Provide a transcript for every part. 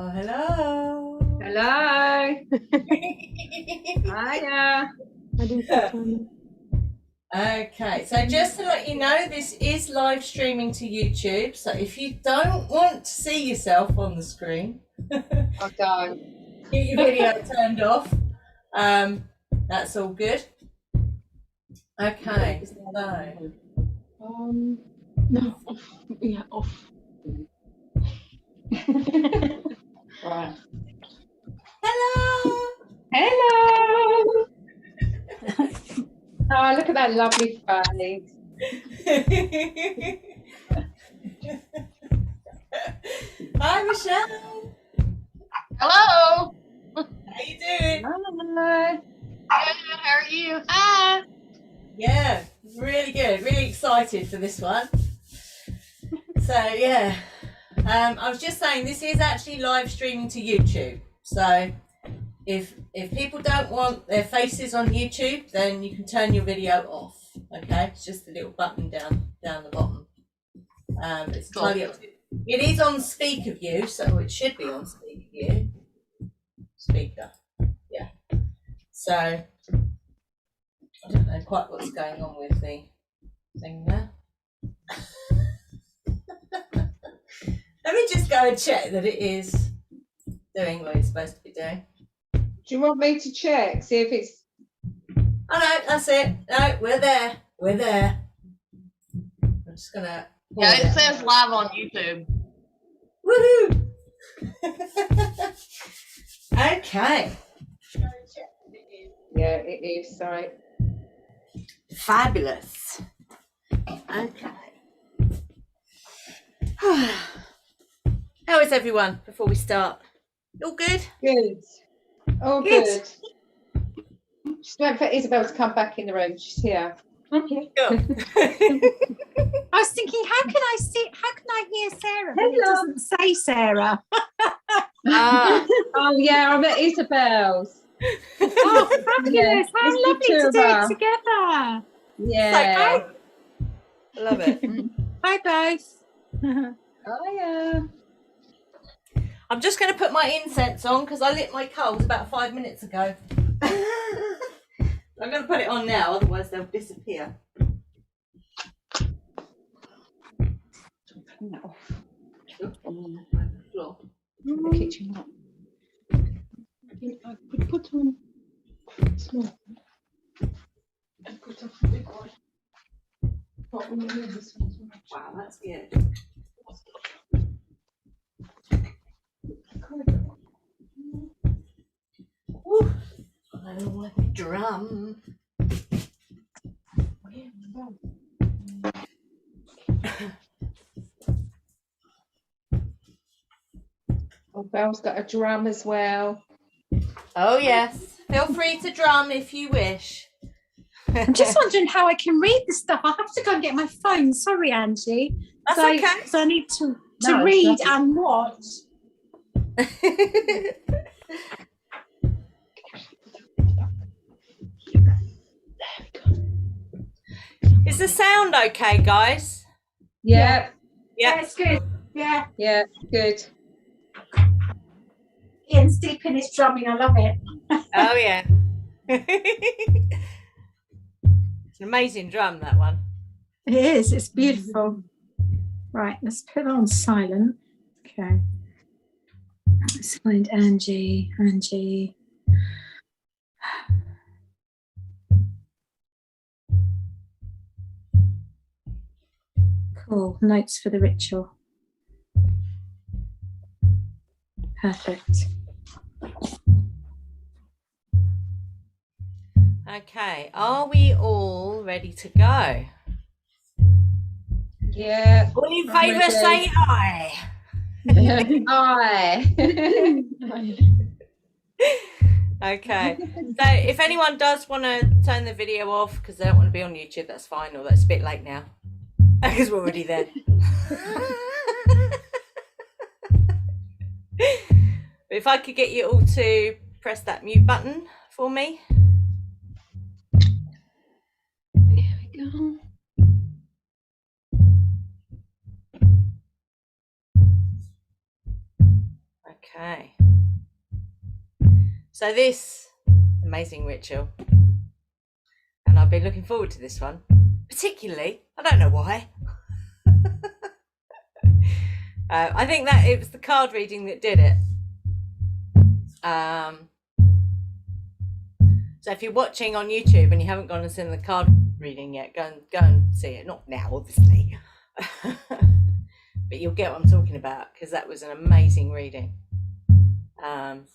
Oh, hello. Hello. Hiya. Okay, so just to let you know, this is live streaming to YouTube. So if you don't want to see yourself on the screen, I don't. get your video turned off. That's all good. Okay, so no, off. Yeah, off. Right. hello. Hello. Oh, look at that lovely face. Hi, Michelle. Hello. How you doing? Hello. Good. How are you? Hi. Yeah, really good. Really excited for this one. So yeah, I was just saying this is actually live streaming to YouTube. So if people don't want their faces on YouTube, then you can turn your video off. Okay, it's just a little button down the bottom. It's entirely up to you. It is on speaker view, so it should be on speaker view. Speaker, yeah. So I don't know quite what's going on with the thing there. Let me just go and check that it is doing what it's supposed to be doing. Do you want me to check? See if it's... Oh no, that's it. No, we're there. We're there. I'm just gonna... Yeah, it says live on YouTube. Woohoo! Okay. Yeah, it is. Sorry. Fabulous. Okay. How is everyone before we start? All good? Good. Oh, good. Just wait for Isabel to come back in the room. She's here. Okay. Go. I was thinking, how can I hear Sarah? But it doesn't say Sarah. Oh yeah, I'm at Isabel's. Oh, fabulous! Yeah, How it's lovely the two to of do it us. together. Yeah. I love it. Hi both. Oh yeah. I'm just going to put my incense on because I lit my coals about 5 minutes ago. I'm going to put it on now, otherwise they'll disappear. Turn that off. On the floor. The kitchen up. I could put on small and put off the big one. But we'll move this one as well. Wow, that's good. Woo. I don't want a drum. Oh, Belle's got a drum as well. Oh yes, feel free to drum if you wish. I'm just wondering how I can read this stuff. I have to go and get my phone. Sorry, Angie. That's so, okay. So I need to No, read it's and watch. Is the sound okay, guys? Yeah. Yeah, it's good. Yeah. Yeah, good. Ian's deep in his drumming. I love it. Oh yeah. It's an amazing drum, that one. It is. It's beautiful. Right, let's put it on silent. Okay. Let's find Angie. Angie. Cool. Notes for the ritual. Perfect. Okay, are we all ready to go? Yeah. All in I'm favour ready. say aye. Aye. Okay, so if anyone does want to turn the video off because they don't want to be on YouTube, that's fine, or that's a bit late now because we're already there. But if I could get you all to press that mute button for me. There we go. Okay. So this amazing ritual, and I've been looking forward to this one, particularly, I don't know why. I think that it was the card reading that did it. So if you're watching on YouTube and you haven't gone and seen the card reading yet, go and see it. Not now, obviously. But you'll get what I'm talking about, because that was an amazing reading. And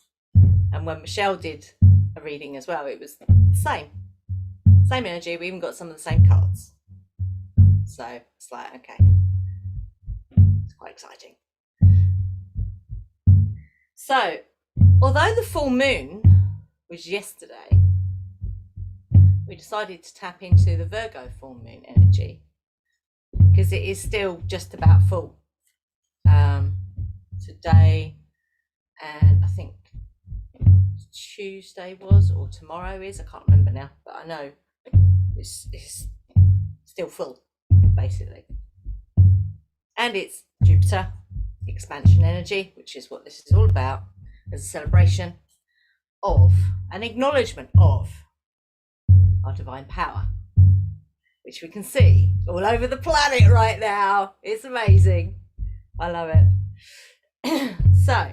when Michelle did a reading as well, it was the same energy. We even got some of the same cards. So it's like, okay, it's quite exciting. So although the full moon was yesterday, we decided to tap into the Virgo full moon energy, because it is still just about full today, and I think Tuesday was, or tomorrow is, I can't remember now, but I know it's still full, basically. And it's Jupiter expansion energy, which is what this is all about, as a celebration of, an acknowledgement of our divine power, which we can see all over the planet right now. It's amazing. I love it. So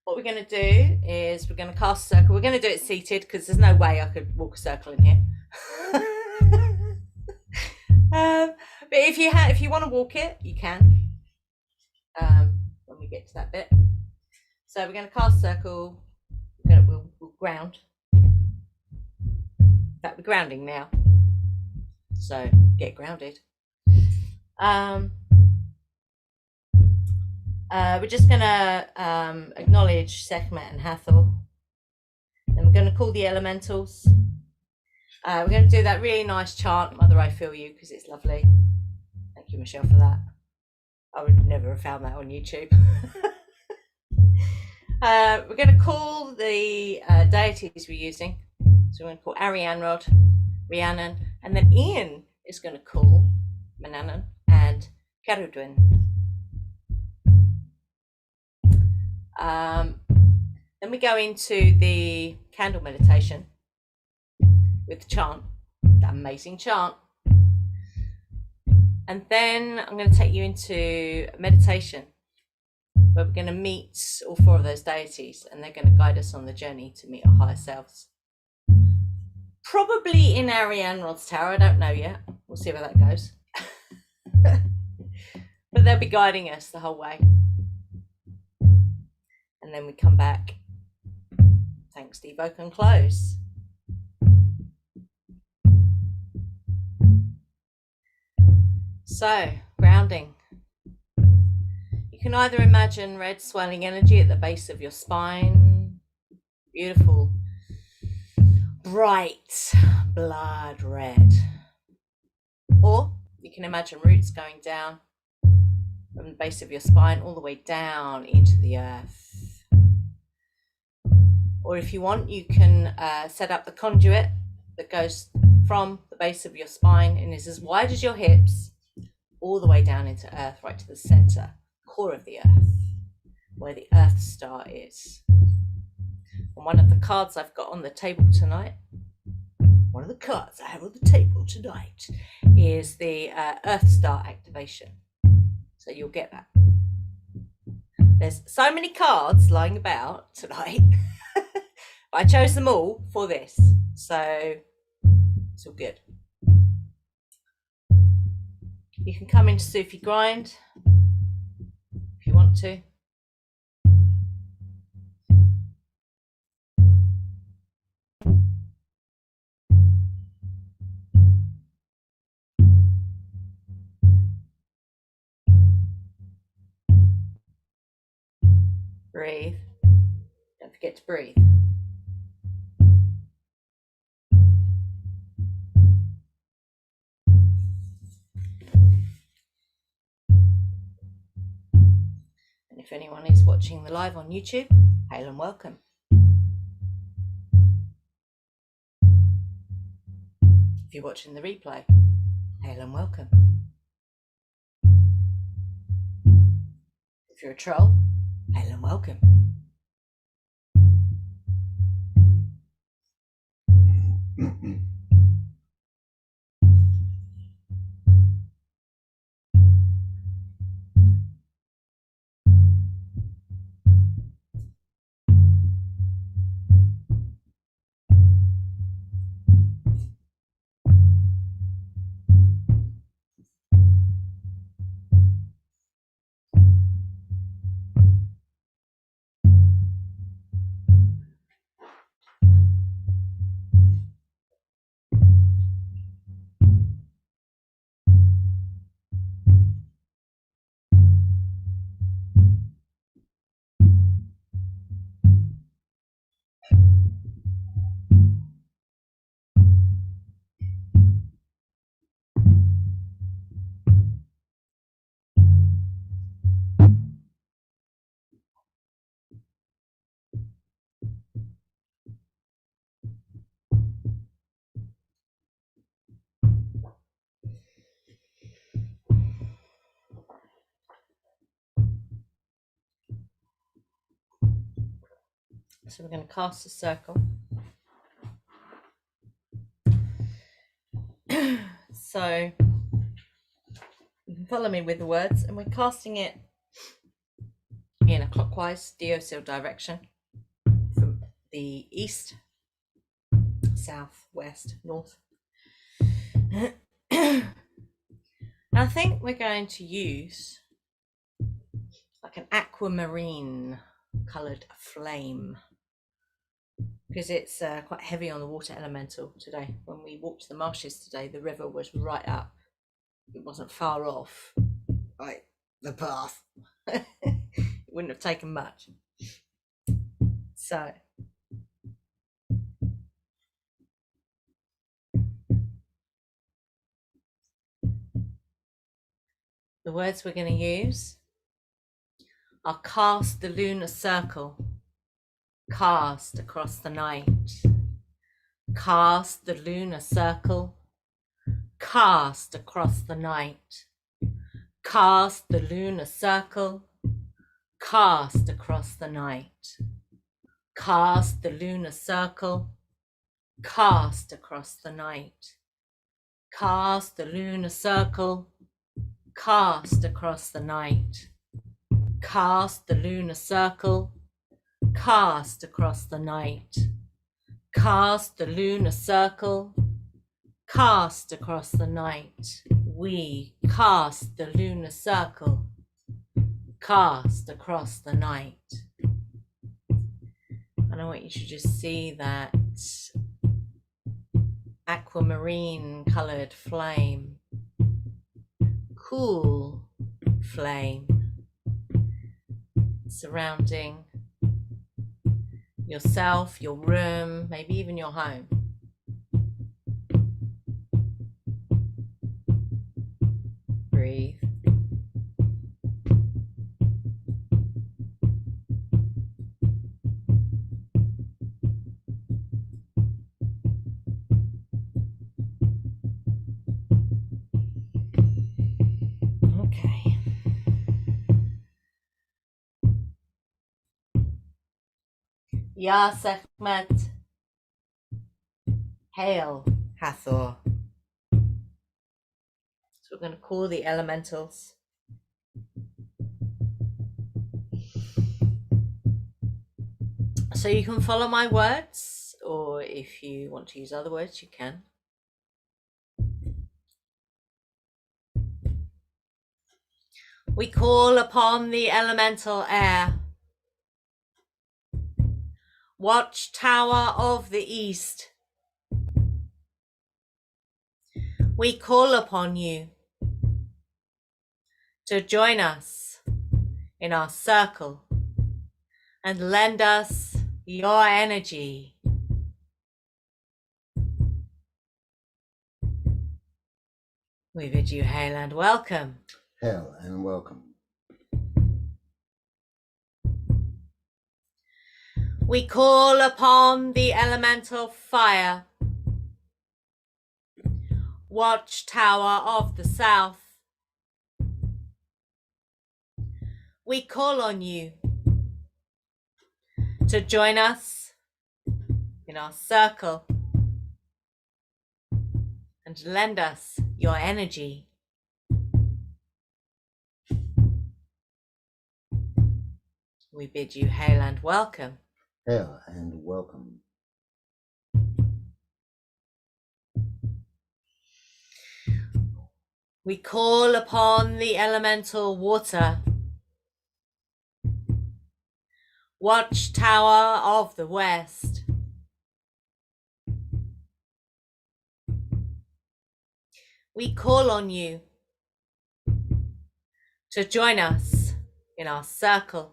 what we're going to do is we're going to cast a circle. We're going to do it seated, because there's no way I could walk a circle in here. But if you want to walk it, you can, when we get to that bit. So we're going to cast a circle. We'll ground. In fact, we're grounding now, so get grounded. We're just going to acknowledge Sekhmet and Hathor. Then we're going to call the elementals. We're going to do that really nice chant, Mother I Feel You, because it's lovely. Thank you, Michelle, for that. I would never have found that on YouTube. We're going to call the deities we're using. So we're going to call Arianrod, Rhiannon, and then Ian is going to call Manannan and Kerudwin. Then we go into the candle meditation with the chant, that amazing chant. And then I'm going to take you into meditation, where we're going to meet all four of those deities, and they're going to guide us on the journey to meet our higher selves. Probably in Arianrod's tower, I don't know yet. We'll see where that goes. But they'll be guiding us the whole way. And then we come back, thanks to evoke and close. So, grounding. You can either imagine red swelling energy at the base of your spine, beautiful, bright blood red. Or you can imagine roots going down from the base of your spine all the way down into the earth. Or if you want, you can set up the conduit that goes from the base of your spine and is as wide as your hips, all the way down into earth, right to the center, core of the earth, where the earth star is. And one of the cards I've got on the table tonight, is the earth star activation. So you'll get that. There's so many cards lying about tonight. I chose them all for this, so it's all good. You can come into Sufi grind if you want to. Breathe. Don't forget to breathe. If anyone is watching the live on YouTube, hail and welcome. If you're watching the replay, hail and welcome. If you're a troll, Hail and welcome. So we're going to cast a circle. So you can follow me with the words, and we're casting it in a clockwise deosil direction from the east, south, west, north. And I think we're going to use like an aquamarine coloured flame, because it's quite heavy on the water elemental today. When we walked the marshes today, the river was right up. It wasn't far off, like the path. It wouldn't have taken much. So the words we're going to use are cast the lunar circle, cast across the night. Cast the lunar circle, cast across the night. Cast the lunar circle, cast across the night. Cast the lunar circle, cast across the night. Cast the lunar circle, cast across the night. Cast the lunar circle, cast across the night. Cast the lunar circle, cast across the night. We cast the lunar circle, cast across the night. And I want you to just see that aquamarine coloured flame, cool flame, surrounding yourself, your room, maybe even your home. Breathe. Okay. Ya Sekhmet, hail Hathor. So we're going to call the elementals. So you can follow my words, or if you want to use other words, you can. We call upon the elemental air. Watchtower of the East. We call upon you to join us in our circle and lend us your energy. We bid you hail and welcome. Hail and welcome. We call upon the elemental fire. Watchtower of the South. We call on you to join us in our circle and lend us your energy. We bid you hail and welcome. Hail and welcome. We call upon the elemental water, watchtower of the west. We call on you to join us in our circle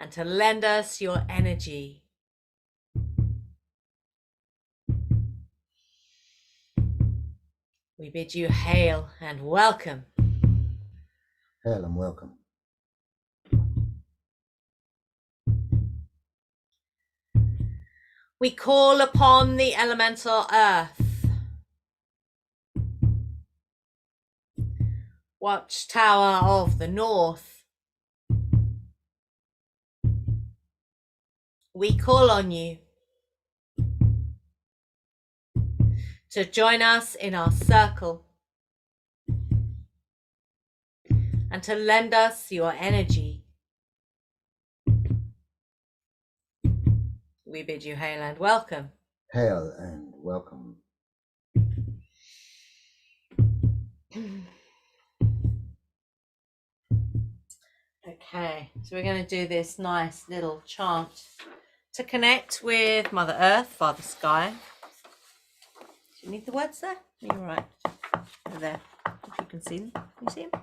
and to lend us your energy. We bid you hail and welcome. Hail and welcome. We call upon the elemental earth, watchtower of the north. We call on you to join us in our circle and to lend us your energy. We bid you hail and welcome. Hail and welcome. Okay, so we're going to do this nice little chant to connect with Mother Earth, Father Sky. Do you need the words there? You're right. Over there. If you can see them. Can you see them?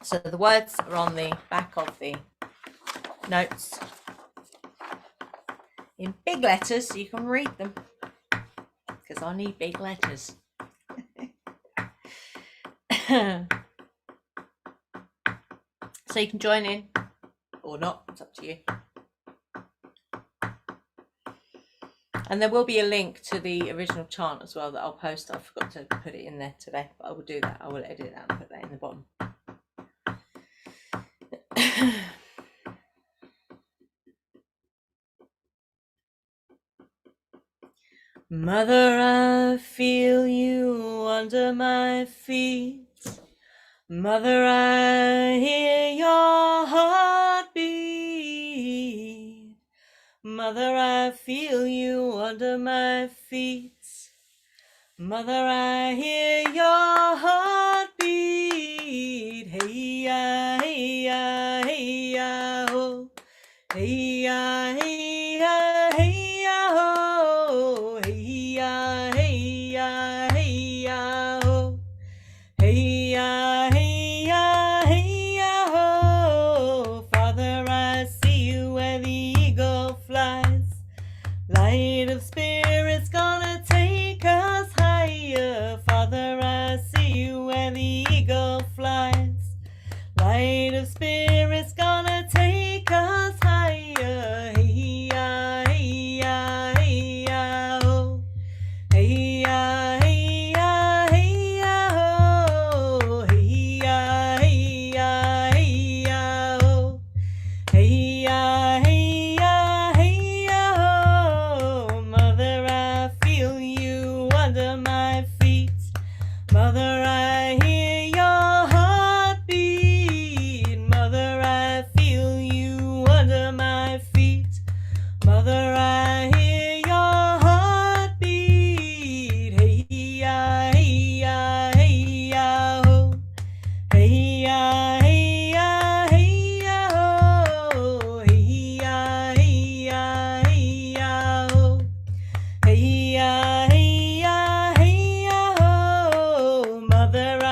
So the words are on the back of the notes in big letters so you can read them, because I need big letters. So you can join in or not, it's up to you. And there will be a link to the original chant as well that I'll post. I forgot to put it in there today, but I will do that. I will edit that and put that in the bottom. Mother, I feel you under my feet. Mother, I hear your heartbeat. Mother, I feel you under my feet. Mother, I hear your heartbeat. Hey ya, hey ya, hey ya, oh. Hey ya, hey ya, hey ya, oh. Hey ya, hey ya, hey ya, oh. Hey ya, hey ya, hey ya, oh. Father, I see you where the eagle flies. Light of spirit's gonna take us higher. Father, I see you where the eagle flies. Light of spirit's gonna take us higher. Hey ya, hey ya, hey ya, oh. Hey ya, hey ya, hey ya, oh. Hey ya, hey ya, hey ya, oh. Hey ya, hey ya, hey ya, oh. Mother, I feel you under my feet. Mother, I hear your heartbeat. Mother, I feel you under my feet. Mother, I hear your heartbeat. Hey ya, hey ya, hey ya, oh. Hey ya, hey ya, hey ya, oh. Hey ya, hey ya, hey ya, oh. Hey ya, hey ya, hey ya, oh. Mother, I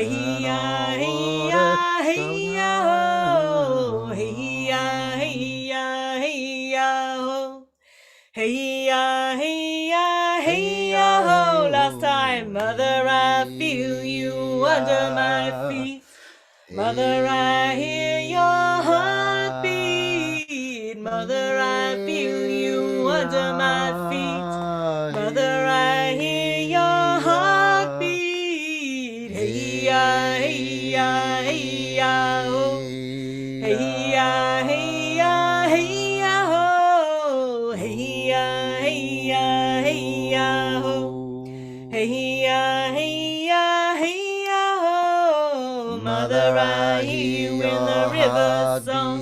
hey ya, hey ya, hey ya, ho. Hey ya, hey ya, hey ya, ho. Hey ya, hey ya, hey ya, ho. Last time, mother, I feel you under my feet. Mother, I hear your heartbeat. Mother, I feel you under my feet. Mother, I hear your heartbeat. Hey ya, hey ya, hey ya, ho. Hey ya, hey ya, hey ya, ho. Hey ya, hey ya, hey ya, ho. Hey ya, hey ya, hey ya, ho. Mother, I hear you in the river song.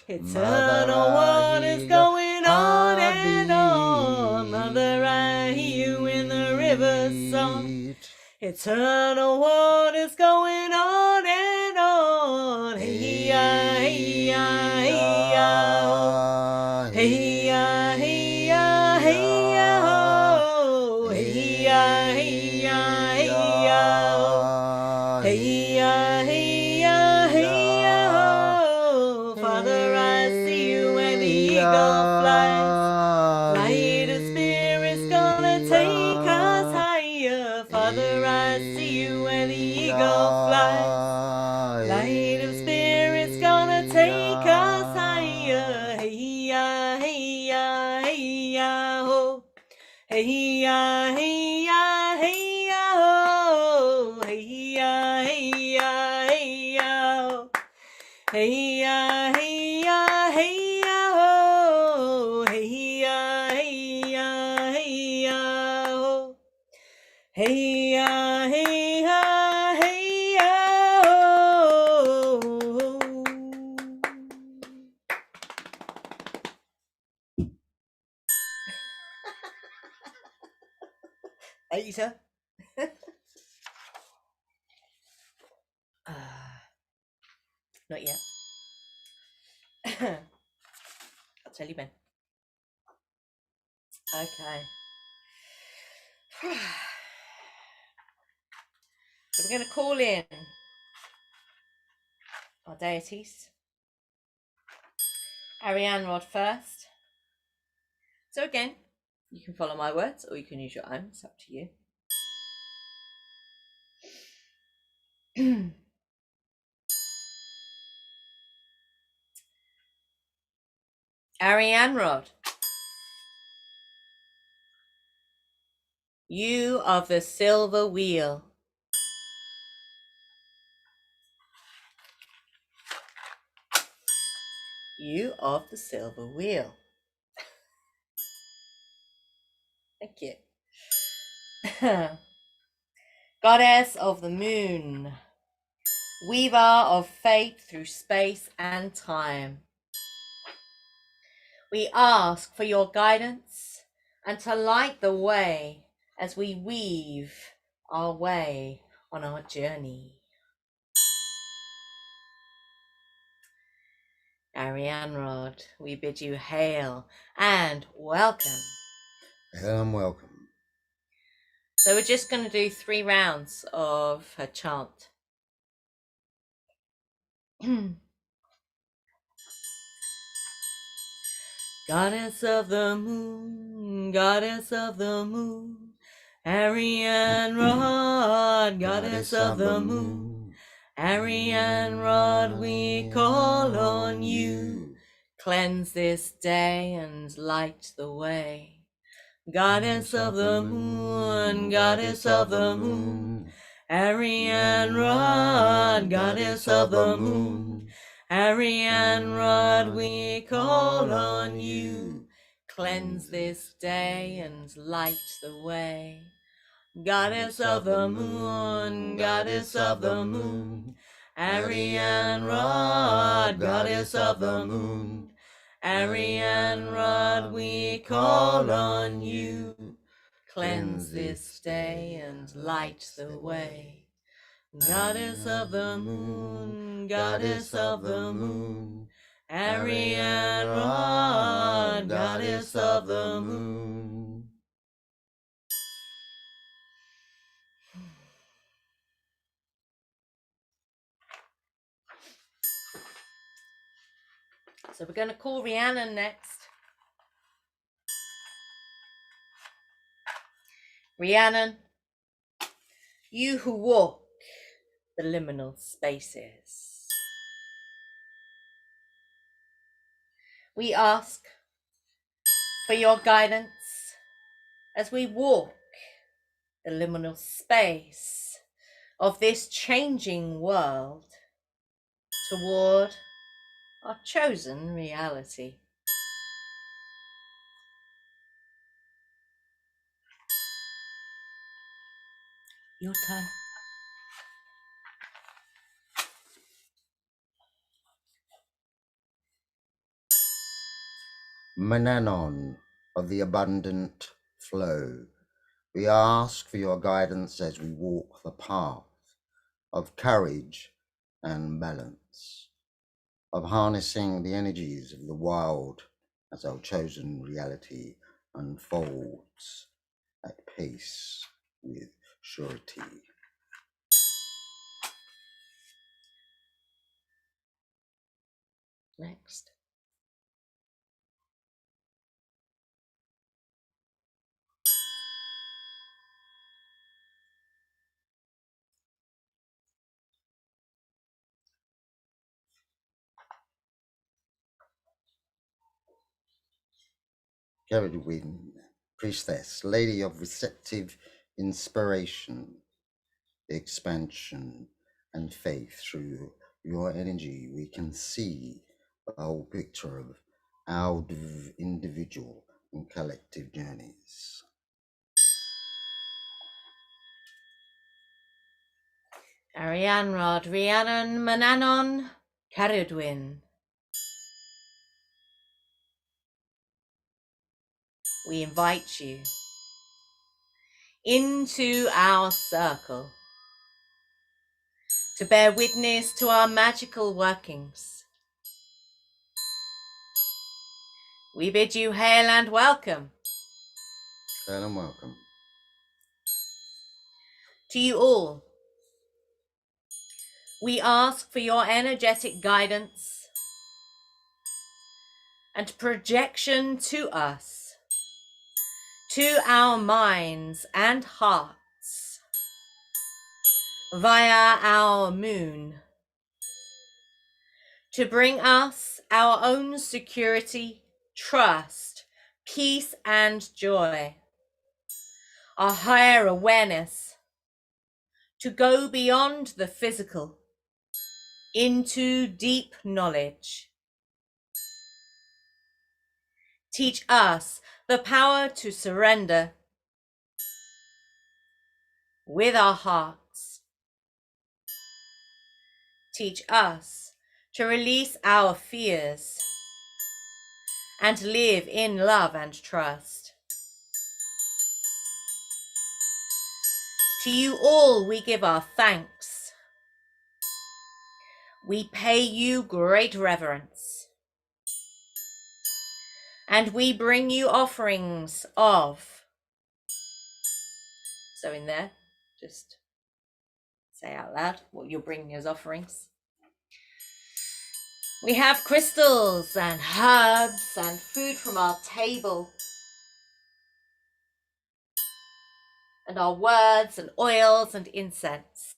Eternal waters going on and on. Mother, I hear you in the river song. Eternal waters going on and on. Hey ya, hey ya, hey ya, ho. Hey ya, hey ya, hey ya, ho. Hey ya, hey ya, hey ya, ho. Hey ya, hey ya, hey ya, ho. Father, I see you when the eagle flies. Light of spirit's gonna take us higher. Father, I see you when the eagle flies. Light of spirit's gonna take us higher. Hey ya, hey ya, hey ya, ho. Hey ya, hey ya, hey ya, ho. Hey ya, hey ya, hey ya, ho. Hey ya, hey ya, hey ya, ho. Hey ya, hey ya, hey ya, ho. Hey ya, hey ya, hey ya, ho. Later. Not yet. I'll tell you when. Okay. So we're going to call in our deities. Ariane Rod first. So again, you can follow my words or you can use your own. It's up to you. Ariane Rod, you of the silver wheel. You of the silver wheel. Thank you. Goddess of the moon, weaver of fate through space and time. We ask for your guidance and to light the way as we weave our way on our journey. Ariane Rod, we bid you hail and welcome. Hail and welcome. So we're just going to do 3 rounds of her chant. Goddess of the moon, goddess of the moon, Ariane Rod, goddess of the moon, Ariane Rod, we call on you, cleanse this day and light the way. Goddess of the moon, goddess of the moon, Ariane Rod, goddess of the moon, Ariane Rod, we call on you, cleanse this day and light the way. Goddess of the moon, goddess of the moon, Ariane Rod, goddess of the moon, Ariane Rod, we call on you, cleanse this day and light the way. Goddess of the moon, goddess of the moon, Ariane Rod, goddess of the moon. So we're going to call Rhiannon next. Rhiannon, you who walk the liminal spaces, we ask for your guidance as we walk the liminal space of this changing world toward our chosen reality. Your turn. Mananon of the abundant flow, we ask for your guidance as we walk the path of courage and balance, of harnessing the energies of the wild as our chosen reality unfolds at pace with surety. Next. Carried wind, priestess, lady of receptive inspiration, expansion, and faith. Through your energy, we can see the whole picture of our individual and collective journeys. Arianrod, Rhiannon, Mananon, Caridwin. We invite you into our circle to bear witness to our magical workings. We bid you hail and welcome. Hail and welcome. To you all, we ask for your energetic guidance and projection to us, to our minds and hearts, via our moon, to bring us our own security, trust, peace, and joy, our higher awareness, to go beyond the physical into deep knowledge. Teach us the power to surrender with our hearts. Teach us to release our fears and live in love and trust. To you all we give our thanks. We pay you great reverence. And we bring you offerings of. So in there, just say out loud what you're bringing as offerings. We have crystals and herbs and food from our table. And our words and oils and incense.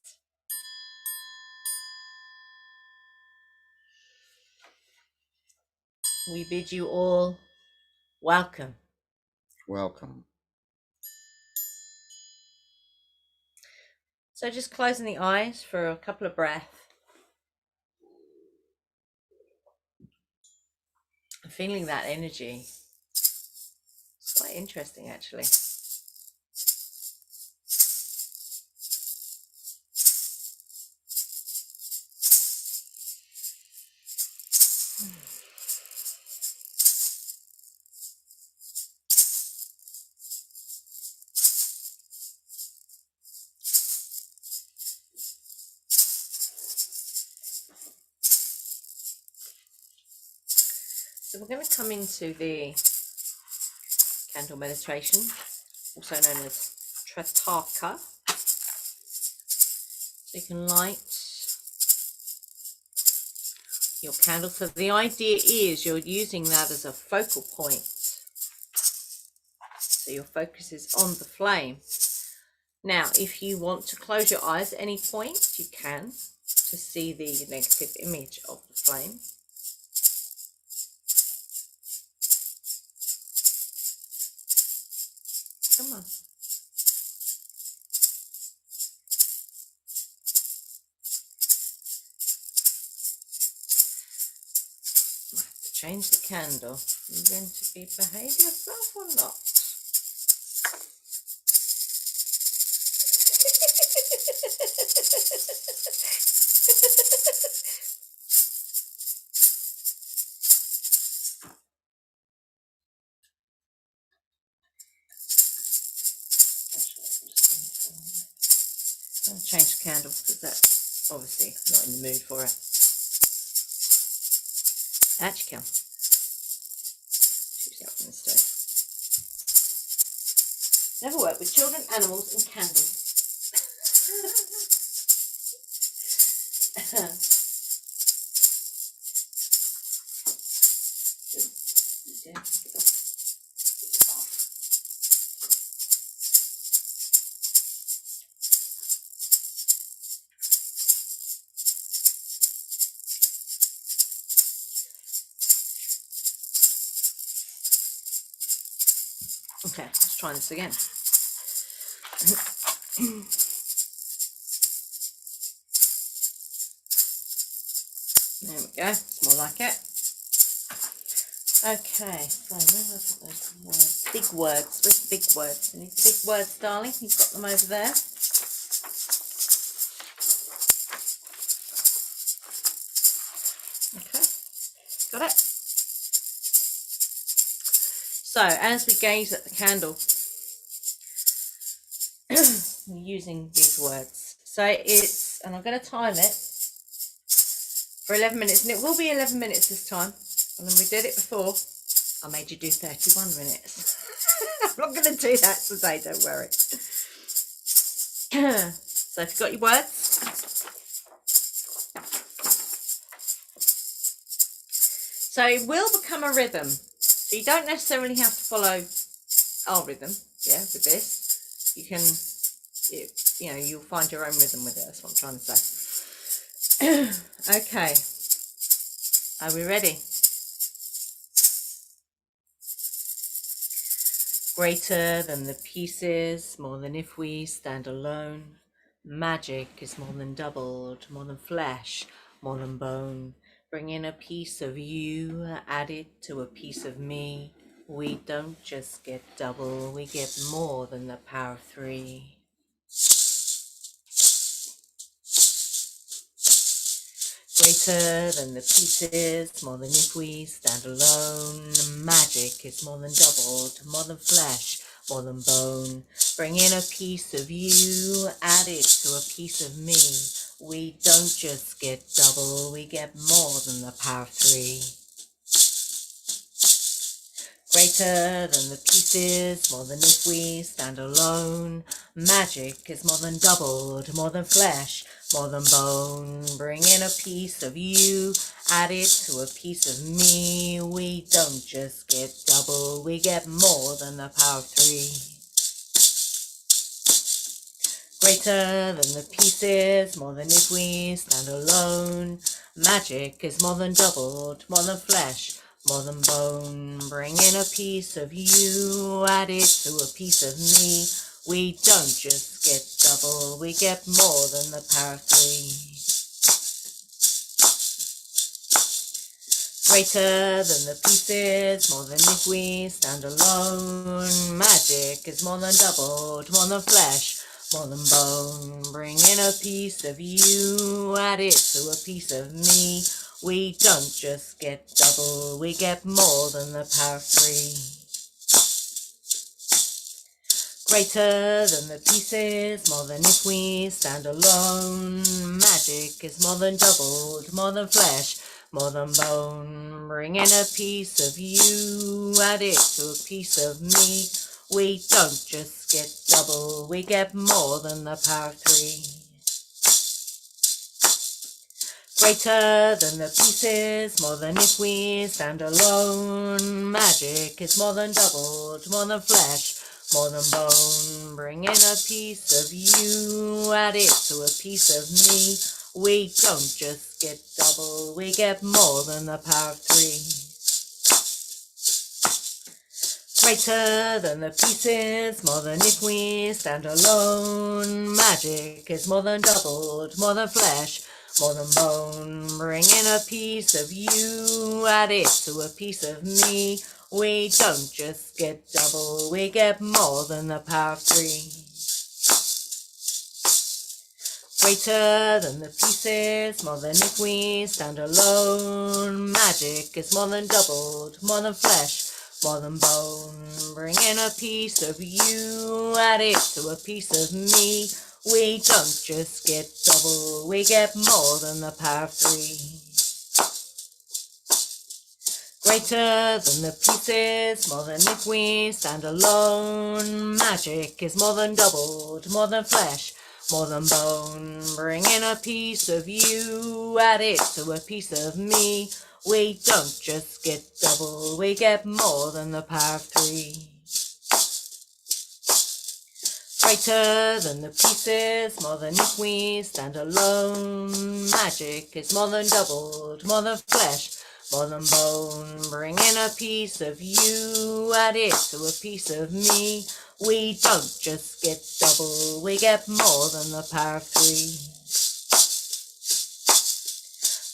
We bid you all welcome. Welcome. So just closing the eyes for a couple of breaths. Feeling that energy. It's quite interesting actually. So we're going to come into the candle meditation, also known as Trataka. So you can light your candle. So the idea is you're using that as a focal point. So your focus is on the flame. Now, if you want to close your eyes at any point, you can, to see the negative image of the flame. Come on. Might have to change the candle. Are you going to behave yourself or not? I'll change the candle because that's obviously not in the mood for it. Actually, come. Choose that one instead. Never work with children, animals, and candles. Okay, let's try this again. There we go, it's more like it. Okay, so where have I put those words? Big words, where's the big words? I need the big words, darling. You've got them over there. Okay, got it. So, as we gaze at the candle, we're using these words. So it's, and I'm going to time it for 11 minutes, and it will be 11 minutes this time. And then we did it before. I made you do 31 minutes. I'm not going to do that today, don't worry. So if you've got your words. So it will become a rhythm. So you don't necessarily have to follow our rhythm, yeah, with this. You can, you know, you'll find your own rhythm with it. That's what I'm trying to say. Okay. Are we ready? Greater than the pieces, more than if we stand alone. Magic is more than doubled, more than flesh, more than bone. Bring in a piece of you, add it to a piece of me. We don't just get double, we get more than the power of 3. Greater than the pieces, more than if we stand alone. Magic is more than doubled, more than flesh, more than bone. Bring in a piece of you, add it to a piece of me. We don't just get double, we get more than the power of 3. Greater than the pieces, more than if we stand alone. Magic is more than doubled, more than flesh, more than bone. Bring in a piece of you, add it to a piece of me. We don't just get double, we get more than the power of 3. Greater than the pieces, more than if we stand alone. Magic is more than doubled, more than flesh, more than bone. Bring in a piece of you, add it to a piece of me. We don't just get double, we get more than the power of 3. Greater than the pieces, more than if we stand alone. Magic is more than doubled, more than flesh, more than bone. Bring in a piece of you, add it to a piece of me. We don't just get double, we get more than the power of 3. Greater than the pieces, more than if we stand alone. Magic is more than doubled, more than flesh, more than bone. Bring in a piece of you, add it to a piece of me. We don't just get double, we get more than the power of 3. Greater than the pieces, more than if we stand alone. Magic is more than doubled, more than flesh, more than bone. Bring in a piece of you, add it to a piece of me. We don't just get double, we get more than the power of 3. Greater than the pieces, more than if we stand alone. Magic is more than doubled, more than flesh, more than bone. Bring in a piece of you, add it to a piece of me. We don't just get double, we get more than the power of 3. Greater than the pieces, more than if we stand alone. Magic is more than doubled, more than flesh, more than bone. Bring in a piece of you, add it to a piece of me. We don't just get double, we get more than the power of 3. Greater than the pieces, more than if we stand alone. Magic is more than doubled, more than flesh, more than bone. Bring in a piece of you, add it to a piece of me. We don't just get double, we get more than the power of 3. Greater than the pieces, more than if we stand alone. Magic is more than doubled, more than flesh, more than bone. Bring in a piece of you, add it to a piece of me. We don't just get double, we get more than the power of 3.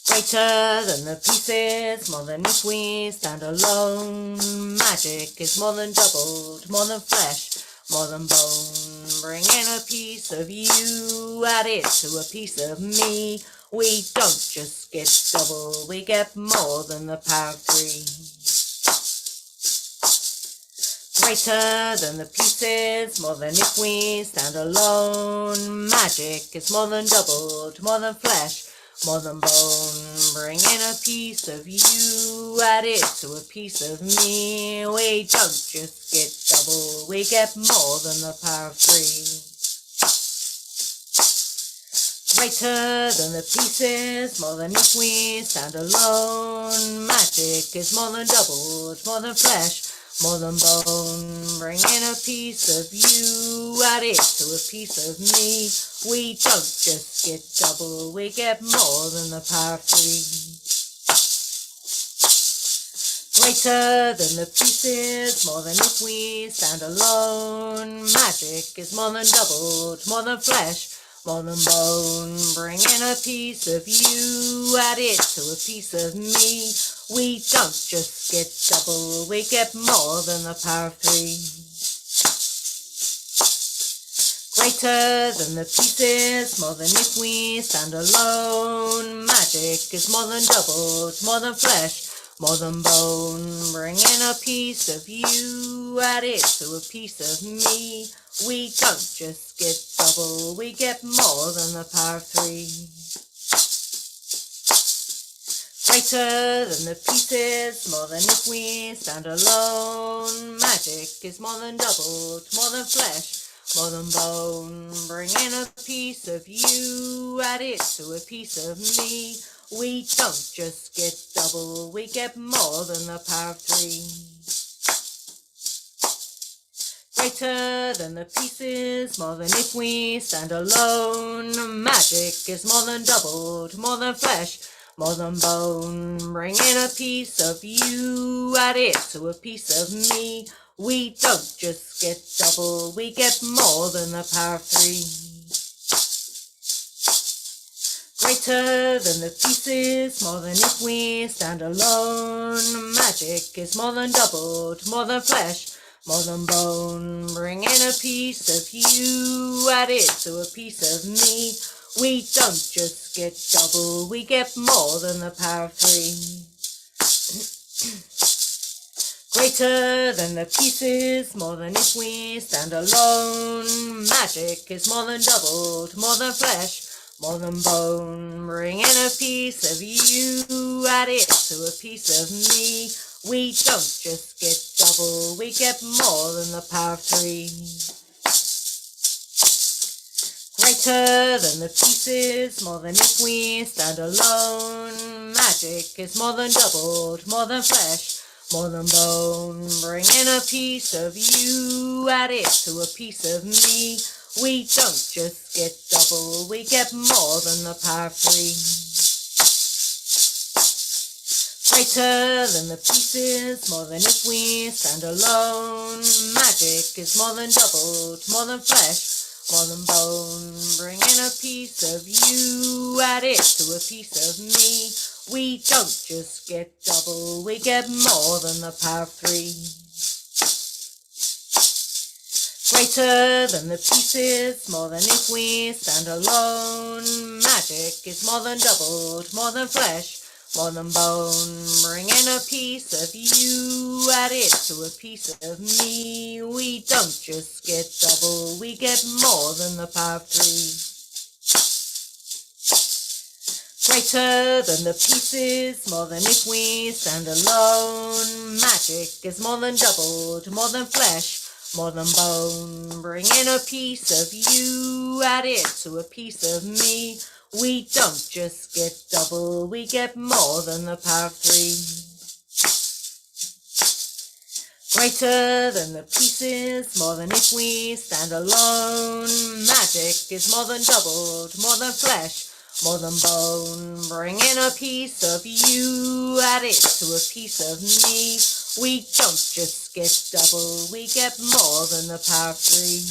Greater than the pieces, more than if we stand alone. Magic is more than doubled, more than flesh, more than bone. Bring in a piece of you, add it to a piece of me. We don't just get double, we get more than the power of 3. Greater than the pieces, more than if we stand alone. Magic is more than doubled, more than flesh, more than bone. Bring in a piece of you, add it to a piece of me. We don't just get double, we get more than the power of 3. Greater than the pieces, more than if we stand alone. Magic is more than doubled, more than flesh, more than bone. Bring in a piece of you, add it to a piece of me. We don't just get double, we get more than the power of 3. Greater than the pieces, more than if we stand alone. Magic is more than doubled, more than flesh, more than bone. Bring in a piece of you, add it to a piece of me. We don't just get double, we get more than the power of 3. Greater than the pieces, more than if we stand alone. Magic is more than doubled, more than flesh, more than bone. Bring in a piece of you, add it to a piece of me. We don't just get double, we get more than the power of 3. Greater than the pieces, more than if we stand alone. Magic is more than doubled, more than flesh, more than bone. Bring in a piece of you, add it to a piece of me. We don't just get double, we get more than the power of 3. Greater than the pieces, more than if we stand alone. Magic is more than doubled, more than flesh, more than bone. Bring in a piece of you, add it to a piece of me. We don't just get double, we get more than the power of 3. Greater than the pieces, more than if we stand alone. Magic is more than doubled, more than flesh, more than bone. Bring in a piece of you, add it to a piece of me. We don't just get double, we get more than the power of 3. Greater than the pieces, more than if we stand alone. Magic is more than doubled, more than flesh, more than bone. Bring in a piece of you, add it to a piece of me. We don't just get double, we get more than the power of 3. Greater than the pieces, more than if we stand alone. Magic is more than doubled, more than flesh, more than bone. Bring in a piece of you, add it to a piece of me. We don't just get double, we get more than the power of three. Greater than the pieces, more than if we stand alone. Magic is more than doubled, more than flesh, more than bone. Bring in a piece of you, add it to a piece of me. We don't just get double, we get more than the power of three. Greater than the pieces, more than if we stand alone. Magic is more than doubled, more than flesh, more than bone. Bring in a piece of you, add it to a piece of me. We don't just get double, we get more than the power of three. Greater than the pieces, more than if we stand alone. Magic is more than doubled, more than flesh, more than bone. Bring in a piece of you, add it to a piece of me. We don't just get double, we get more than the power of three. Greater than the pieces, more than if we stand alone. Magic is more than doubled, more than flesh, more than bone. Bring in a piece of you, add it to a piece of me. We don't just get double, we get more than the power of three.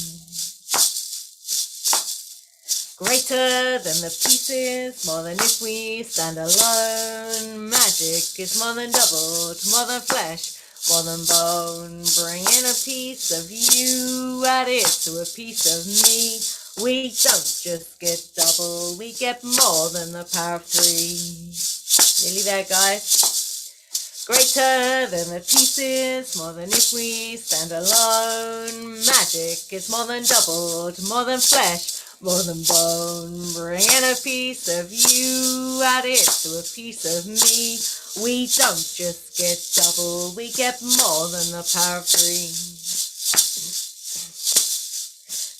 Greater than the pieces, more than if we stand alone. Magic is more than doubled, more than flesh, more than bone. Bring in a piece of you, add it to a piece of me. We don't just get double, we get more than the power of three. Nearly there, guys. Greater than the pieces, more than if we stand alone. Magic is more than doubled, more than flesh, more than bone. Bring in a piece of you, add it to a piece of me. We don't just get double, we get more than the power of three.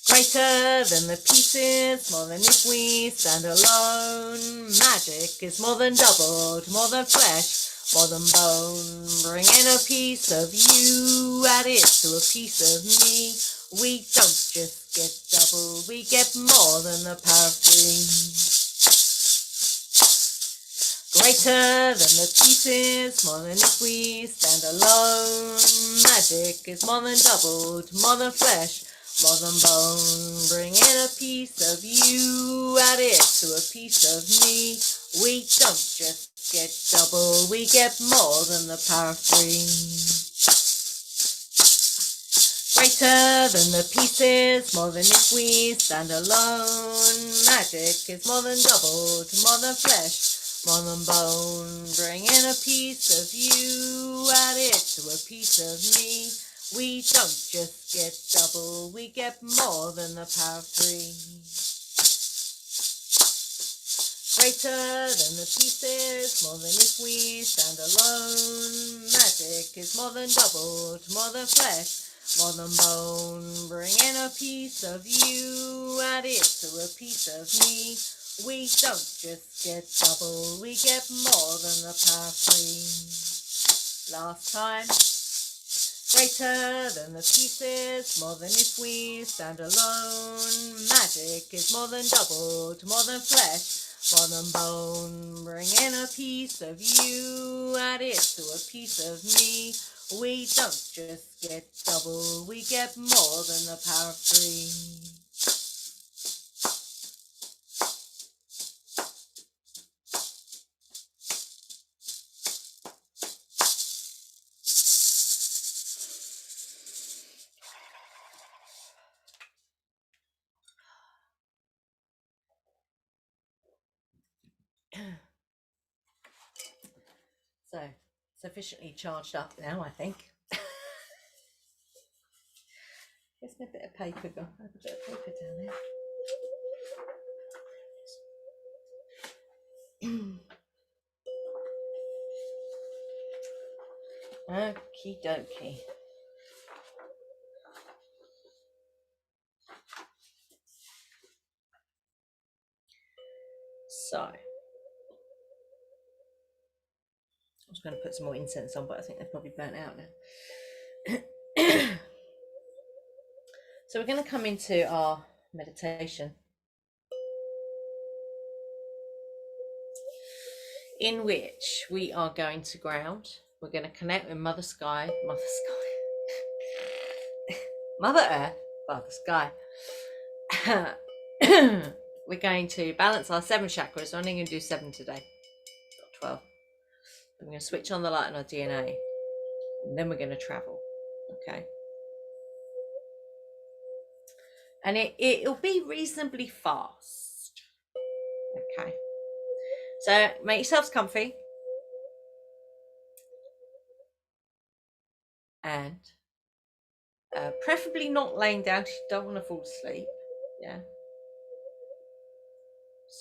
Greater than the pieces, more than if we stand alone. Magic is more than doubled, more than flesh, more than bone. Bring in a piece of you, add it to a piece of me. We don't just get double, we get more than the power of three. Greater than the pieces, more than if we stand alone. Magic is more than doubled, more than flesh, more than bone. Bring in a piece of you, add it to a piece of me. We don't just get double, we get more than the power of three. Greater than the pieces, more than if we stand alone. Magic is more than doubled, more than flesh, more than bone. Bring in a piece of you, add it to a piece of me. We don't just get double, we get more than the power of three. Greater than the pieces, more than if we stand alone. Magic is more than doubled, more than flesh, more than bone. Bring in a piece of you, add it to a piece of me. We don't just get double, we get more than the power of three. Last time. Greater than the pieces, more than if we stand alone. Magic is more than doubled, more than flesh, more than bone. Bring in a piece of you, add it to a piece of me. We don't just get double, we get more than the power of three. So, sufficiently charged up now, I think. Here's a bit of paper, go. I have a bit of paper down there. Okie dokie. So I was going to put some more incense on, but I think they're probably burnt out now. So we're going to come into our meditation, in which we are going to ground. We're going to connect with Mother Sky, Mother Earth, Father Sky. We're going to balance our 7 chakras. I'm only going to do 7 today, not 12. I'm going to switch on the light on our DNA, and then we're going to travel. Okay. And it'll be reasonably fast. Okay. So make yourselves comfy. And preferably not laying down because you don't want to fall asleep. Yeah.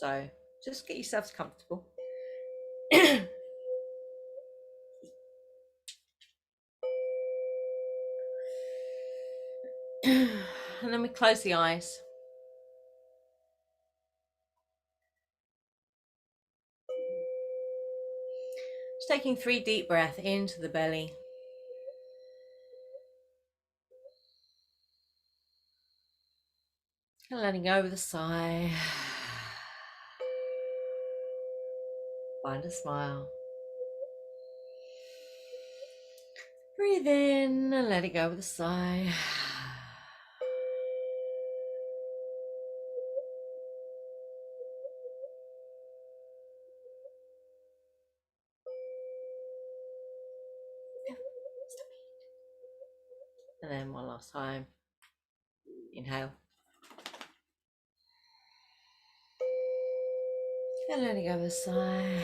So just get yourselves comfortable. And then we close the eyes. Just taking 3 deep breaths into the belly. And letting go with a sigh. Find a smile. Breathe in and let it go with a sigh. And then one last time. Inhale. And let it go with a sigh.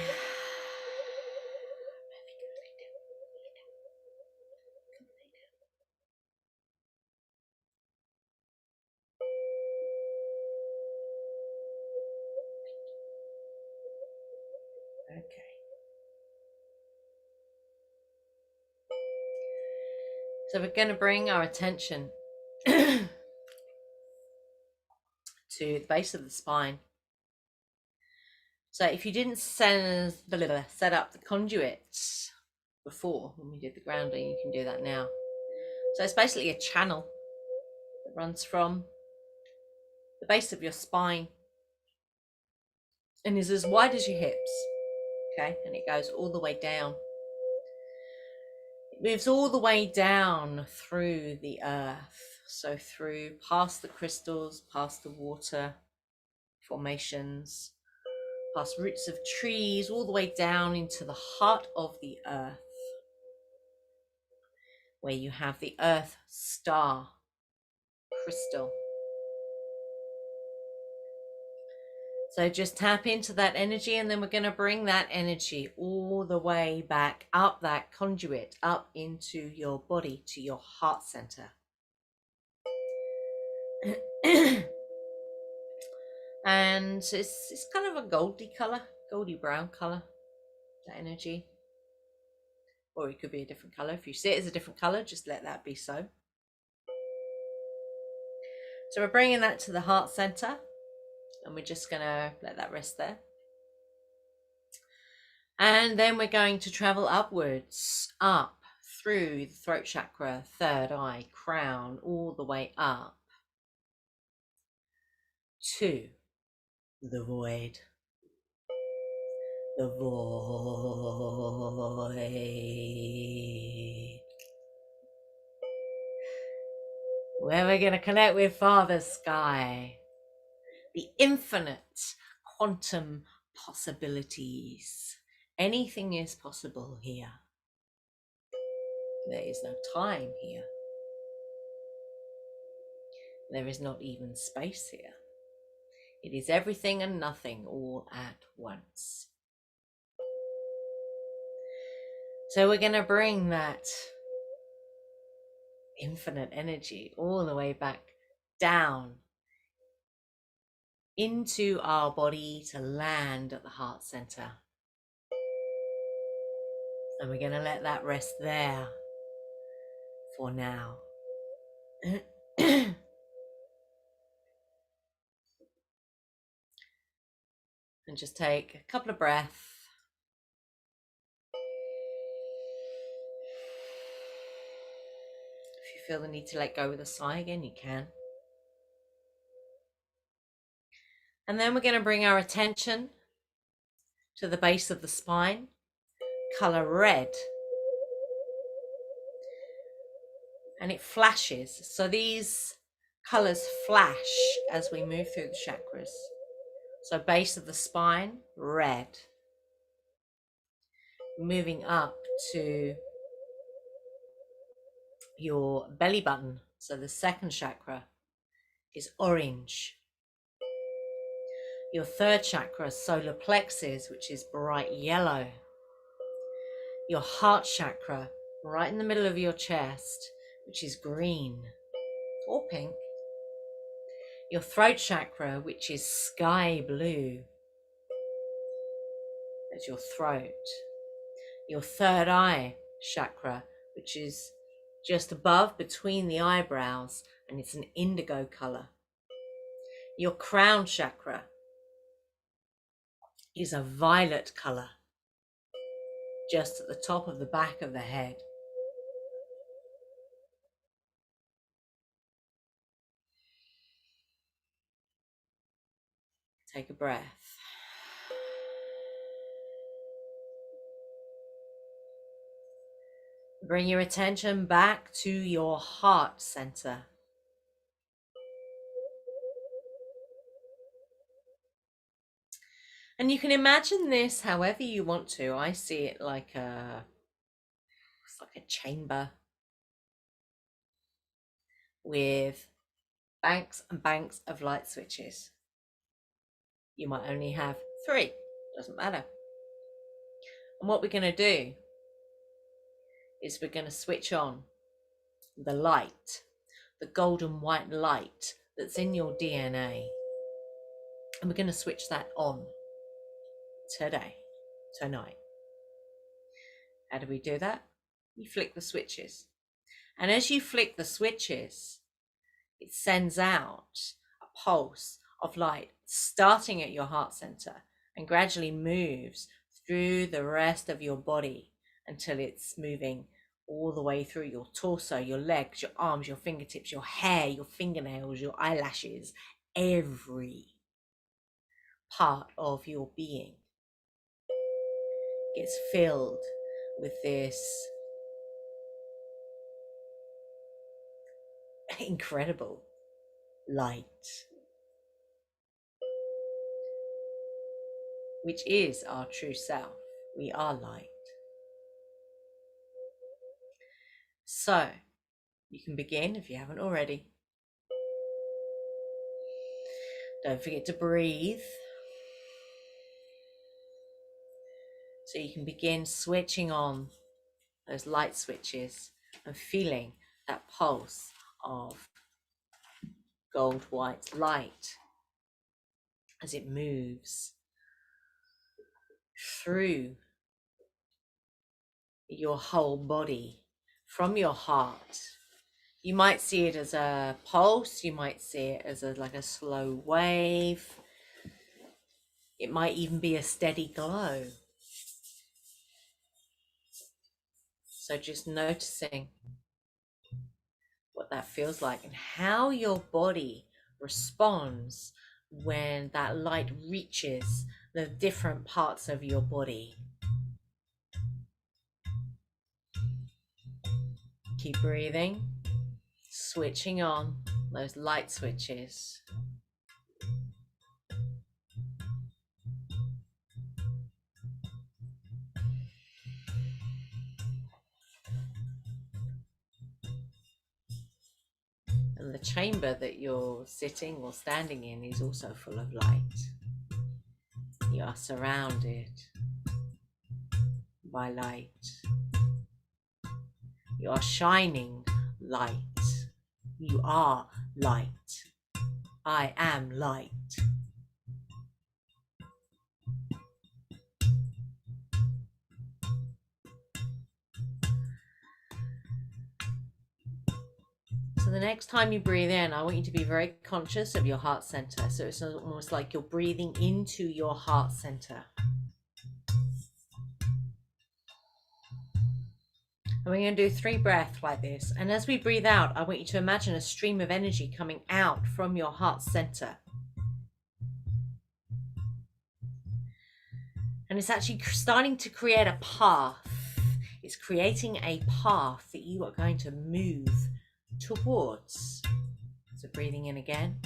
Okay. So we're going to bring our attention to the base of the spine. So if you didn't set up the conduits before when we did the grounding, you can do that now. So it's basically a channel that runs from the base of your spine and is as wide as your hips. Okay, and it goes all the way down. It moves all the way down through the earth. So through past the crystals, past the water formations, past roots of trees, all the way down into the heart of the earth, where you have the earth star crystal. So just tap into that energy, and then we're going to bring that energy all the way back up that conduit, up into your body, to your heart center. And it's kind of a goldy brown color, that energy. Or it could be a different color. If you see it as a different color, just let that be so. So we're bringing that to the heart center, and we're just going to let that rest there. And then we're going to travel upwards, up through the throat chakra, third eye, crown, all the way up to the void. The void. Where we're going to connect with Father Sky. The infinite quantum possibilities. Anything is possible here. There is no time here. There is not even space here. It is everything and nothing all at once. So we're going to bring that infinite energy all the way back down into our body to land at the heart center. And we're going to let that rest there for now. And And just take a couple of breaths. If you feel the need to let go with a sigh again, you can. And then we're going to bring our attention to the base of the spine, color red. And it flashes. So these colors flash as we move through the chakras. So base of the spine, red. Moving up to your belly button. So the second chakra is orange. Your third chakra, solar plexus, which is bright yellow. Your heart chakra, right in the middle of your chest, which is green or pink. Your throat chakra, which is sky blue. That's your throat. Your third eye chakra, which is just above between the eyebrows, and it's an indigo color. Your crown chakra is a violet color, just at the top of the back of the head. Take a breath. Bring your attention back to your heart center. And you can imagine this however you want to. I see it like it's like a chamber with banks and banks of light switches. You might only have 3, doesn't matter. And what we're going to do is we're going to switch on the light, the golden white light that's in your DNA. And we're going to switch that on today, tonight. How do we do that? You flick the switches. And as you flick the switches, it sends out a pulse of light starting at your heart center and gradually moves through the rest of your body until it's moving all the way through your torso, your legs, your arms, your fingertips, your hair, your fingernails, your eyelashes, every part of your being gets filled with this incredible light, which is our true self. We are light. So you can begin if you haven't already. Don't forget to breathe. So you can begin switching on those light switches and feeling that pulse of gold white light as it moves through your whole body from your heart. You might see it as a pulse, you might see it as like a slow wave. It might even be a steady glow. So just noticing what that feels like and how your body responds when that light reaches the different parts of your body. Keep breathing, switching on those light switches. And the chamber that you're sitting or standing in is also full of light. You are surrounded by light. You are shining light. You are light. I am light. So the next time you breathe in, I want you to be very conscious of your heart center. So it's almost like you're breathing into your heart center. And we're going to do 3 breaths like this. And as we breathe out, I want you to imagine a stream of energy coming out from your heart center. And it's actually starting to create a path. It's creating a path that you are going to move towards. So breathing in again.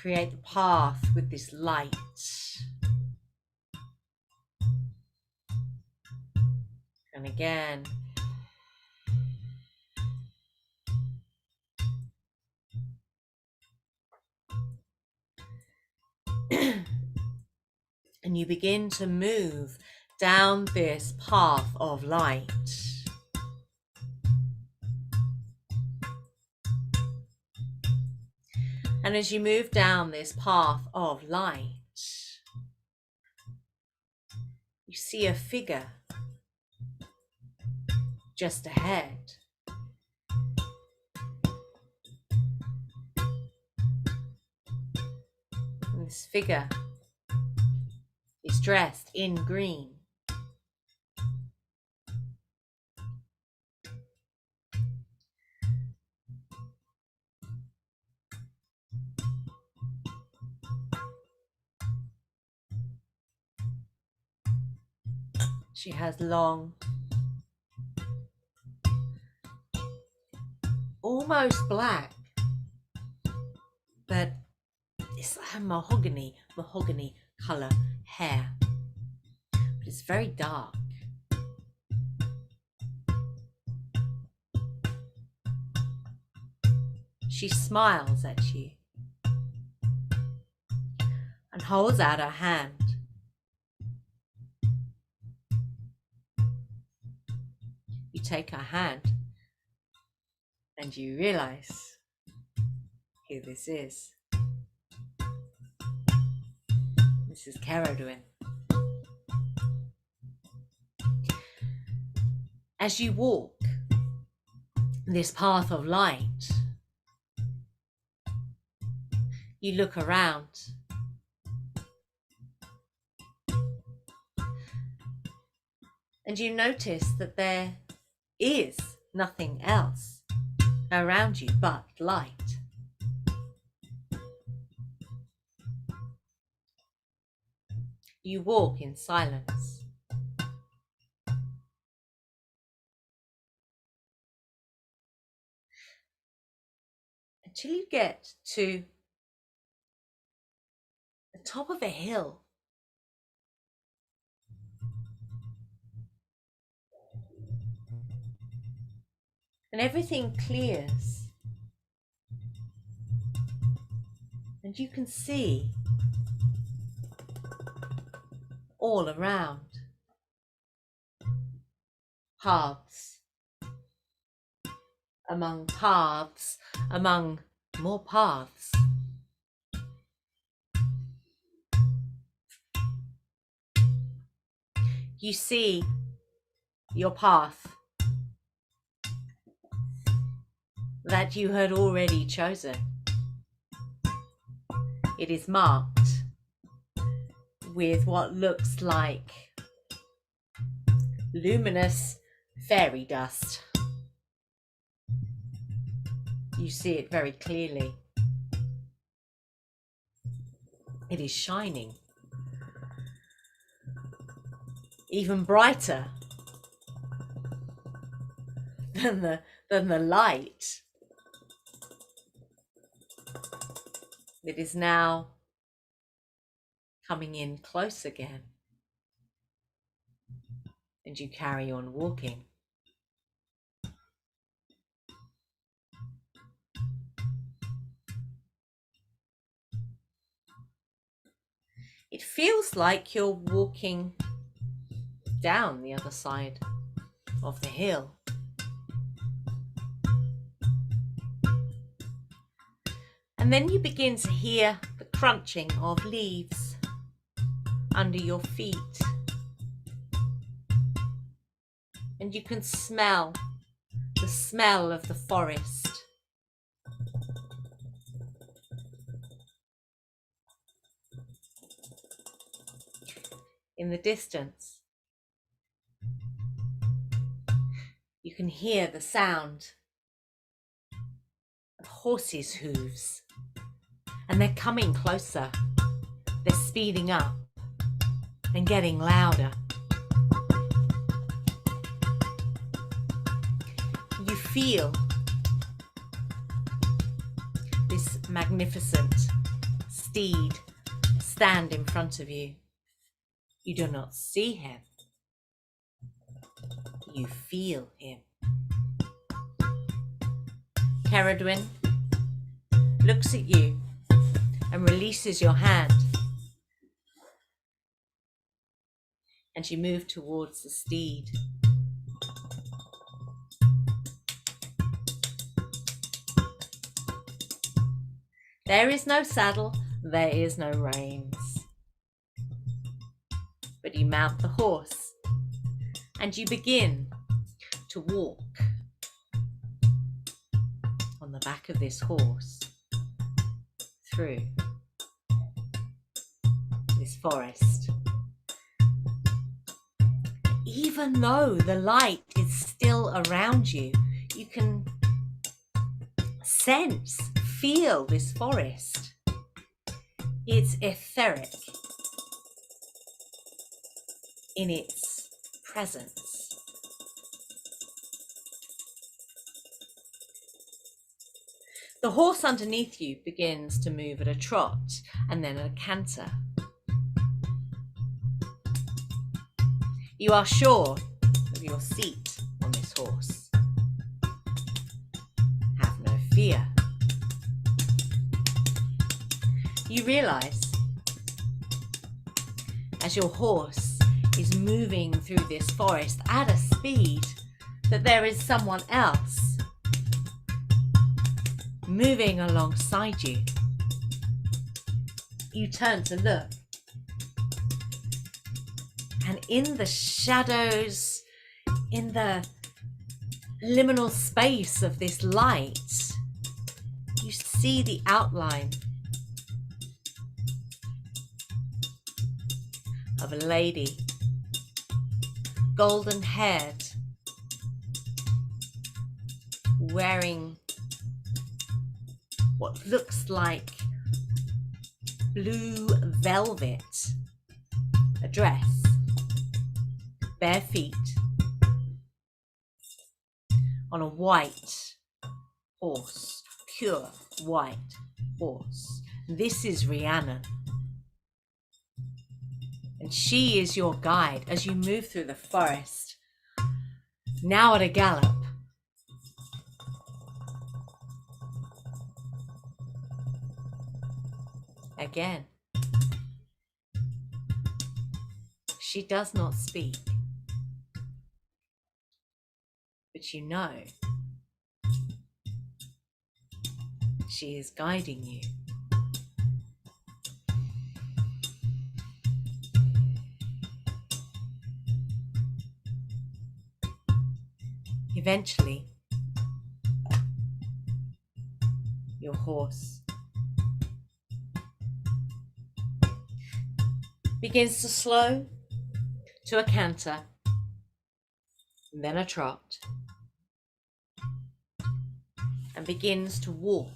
Create the path with this light. And again. And you begin to move down this path of light. And as you move down this path of light, you see a figure just ahead. And this figure is dressed in green. She has long, almost black, but it's like a mahogany color hair, but it's very dark. She smiles at you and holds out her hand. You take her hand and you realize who this is. This is Carodwin. As you walk this path of light, you look around. And you notice that there is nothing else around you but light. You walk in silence. Until you get to the top of a hill. And everything clears. And you can see all around. Paths. Among paths. Among more paths. You see your path that you had already chosen. It is marked with what looks like luminous fairy dust. You see it very clearly. It is shining. Even brighter than the light. It is now coming in close again. And you carry on walking. It feels like you're walking down the other side of the hill. And then you begin to hear the crunching of leaves under your feet. and you can smell the smell of the forest. In the distance, you can hear the sound of horses' hooves, and they're coming closer. They're speeding up and getting louder. You feel this magnificent steed stand in front of you. You do not see him. You feel him. Ceridwen looks at you and releases your hand. And you move towards the steed. There is no saddle, there is no reins. But you mount the horse and you begin to walk on the back of this horse through this forest. Even though the light is still around you, you can sense, feel this forest. It's etheric in its presence. The horse underneath you begins to move at a trot and then at a canter. You are sure of your seat on this horse. Have no fear. You realize, as your horse is moving through this forest at a speed, that there is someone else moving alongside you. You turn to look, and in the shadows, in the liminal space of this light, you see the outline of a lady, golden haired, wearing what looks like blue velvet, a dress, bare feet, on a white horse, pure white horse. This is Rhiannon. And she is your guide as you move through the forest, now at a gallop. Again, she does not speak, but you know she is guiding you. Eventually, your horse begins to slow to a canter, and then a trot, and begins to walk.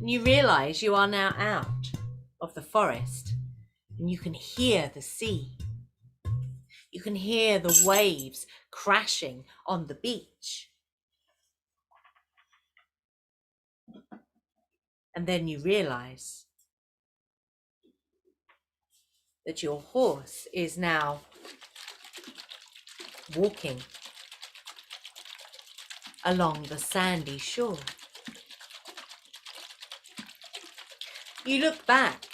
And you realize you are now out of the forest, and you can hear the sea. You can hear the waves crashing on the beach. And then you realize that your horse is now walking along the sandy shore. You look back,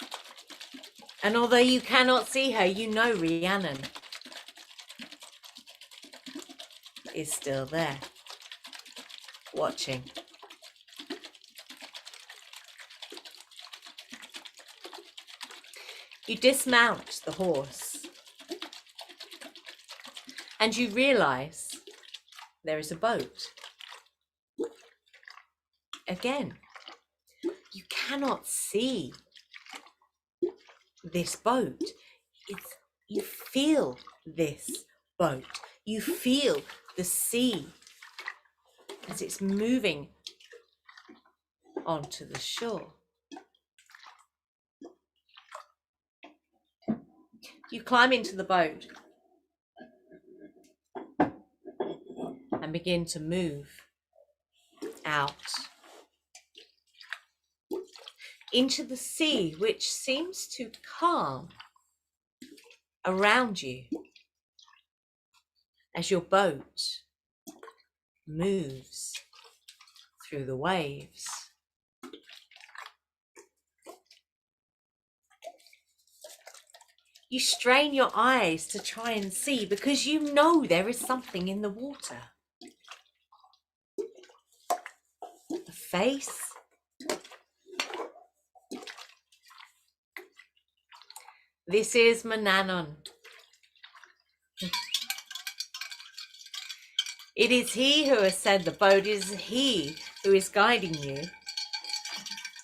and although you cannot see her, you know Rhiannon is still there, watching. You dismount the horse and you realise there is a boat. Again, you cannot see this boat. You feel this boat. You feel the sea as it's moving onto the shore. You climb into the boat and begin to move out into the sea, which seems to calm around you as your boat moves through the waves. You strain your eyes to try and see because you know there is something in the water. A face. This is Manannan. It is he who has said the boat. It is he who is guiding you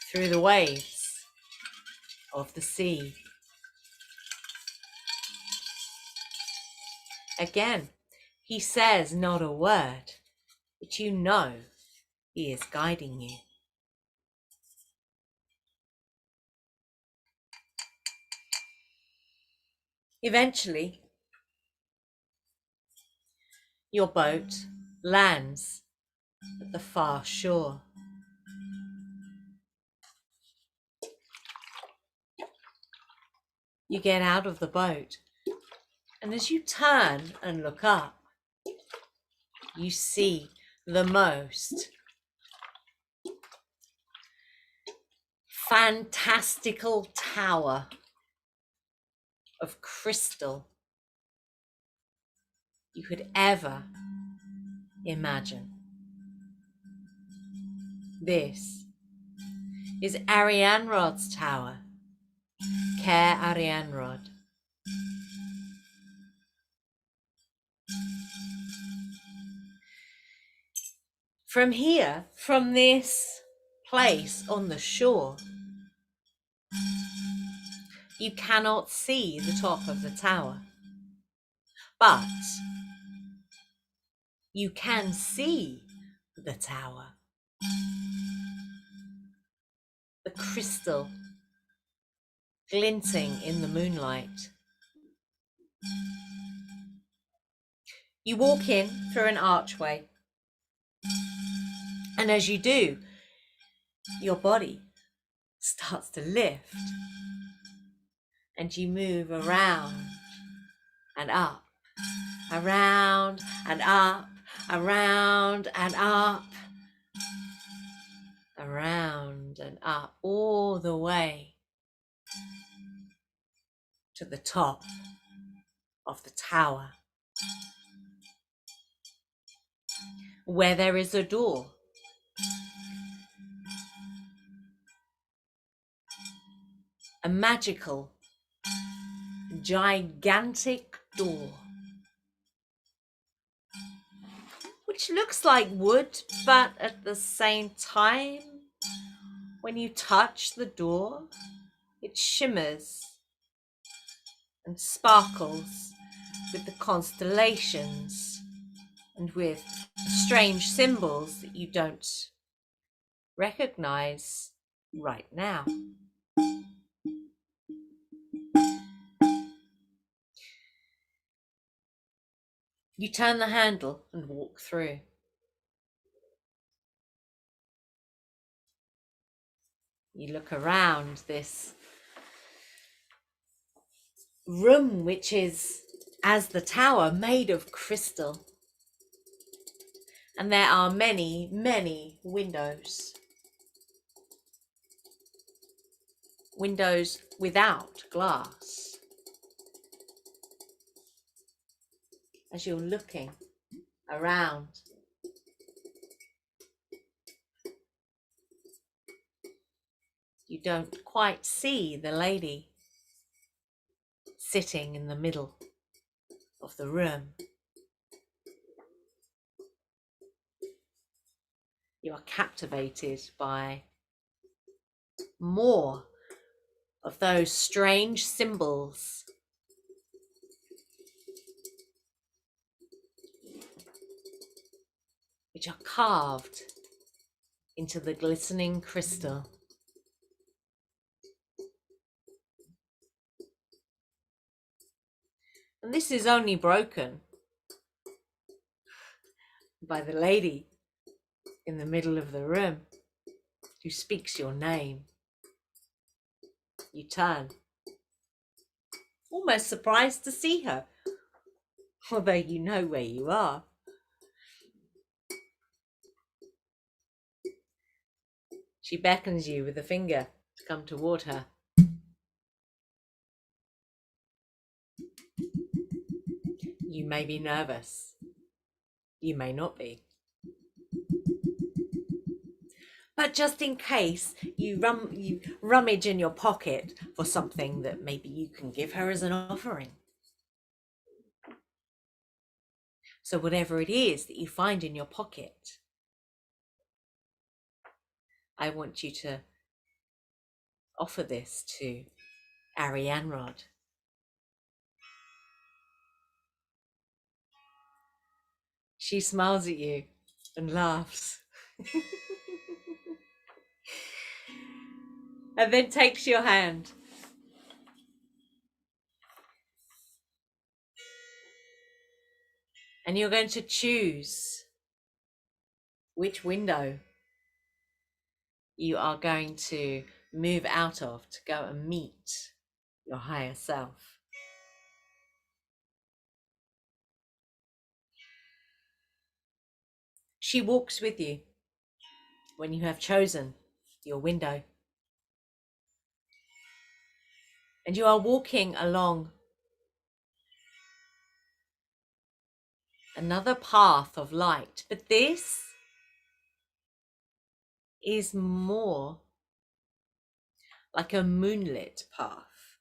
through the waves of the sea. Again, he says not a word, but you know he is guiding you. Eventually, your boat lands at the far shore. You get out of the boat, and as you turn and look up, you see the most fantastical tower of crystal you could ever imagine. This is Arianrod's tower, Caer Arianrod. From here, from this place on the shore, you cannot see the top of the tower, but you can see the tower. The crystal glinting in the moonlight. You walk in through an archway, and as you do, your body starts to lift, and you move around and up, around and up, around and up, around and up, all the way to the top of the tower, where there is a door. A magical, gigantic door, which looks like wood, but at the same time, when you touch the door, it shimmers and sparkles with the constellations and with strange symbols that you don't recognize right now. You turn the handle and walk through. You look around this room, which is, as the tower, made of crystal. And there are many, many windows. Windows without glass. As you're looking around, you don't quite see the lady sitting in the middle of the room. You are captivated by more of those strange symbols which are carved into the glistening crystal. And this is only broken by the lady in the middle of the room who speaks your name. You turn, almost surprised to see her, although you know where you are. She beckons you with a finger to come toward her. You may be nervous. You may not be. But just in case, you rummage in your pocket for something that maybe you can give her as an offering. So whatever it is that you find in your pocket, I want you to offer this to Arianrod. She smiles at you and laughs. And then takes your hand. And you're going to choose which window you are going to move out of to go and meet your higher self. She walks with you when you have chosen your window. And you are walking along another path of light, but this is more like a moonlit path.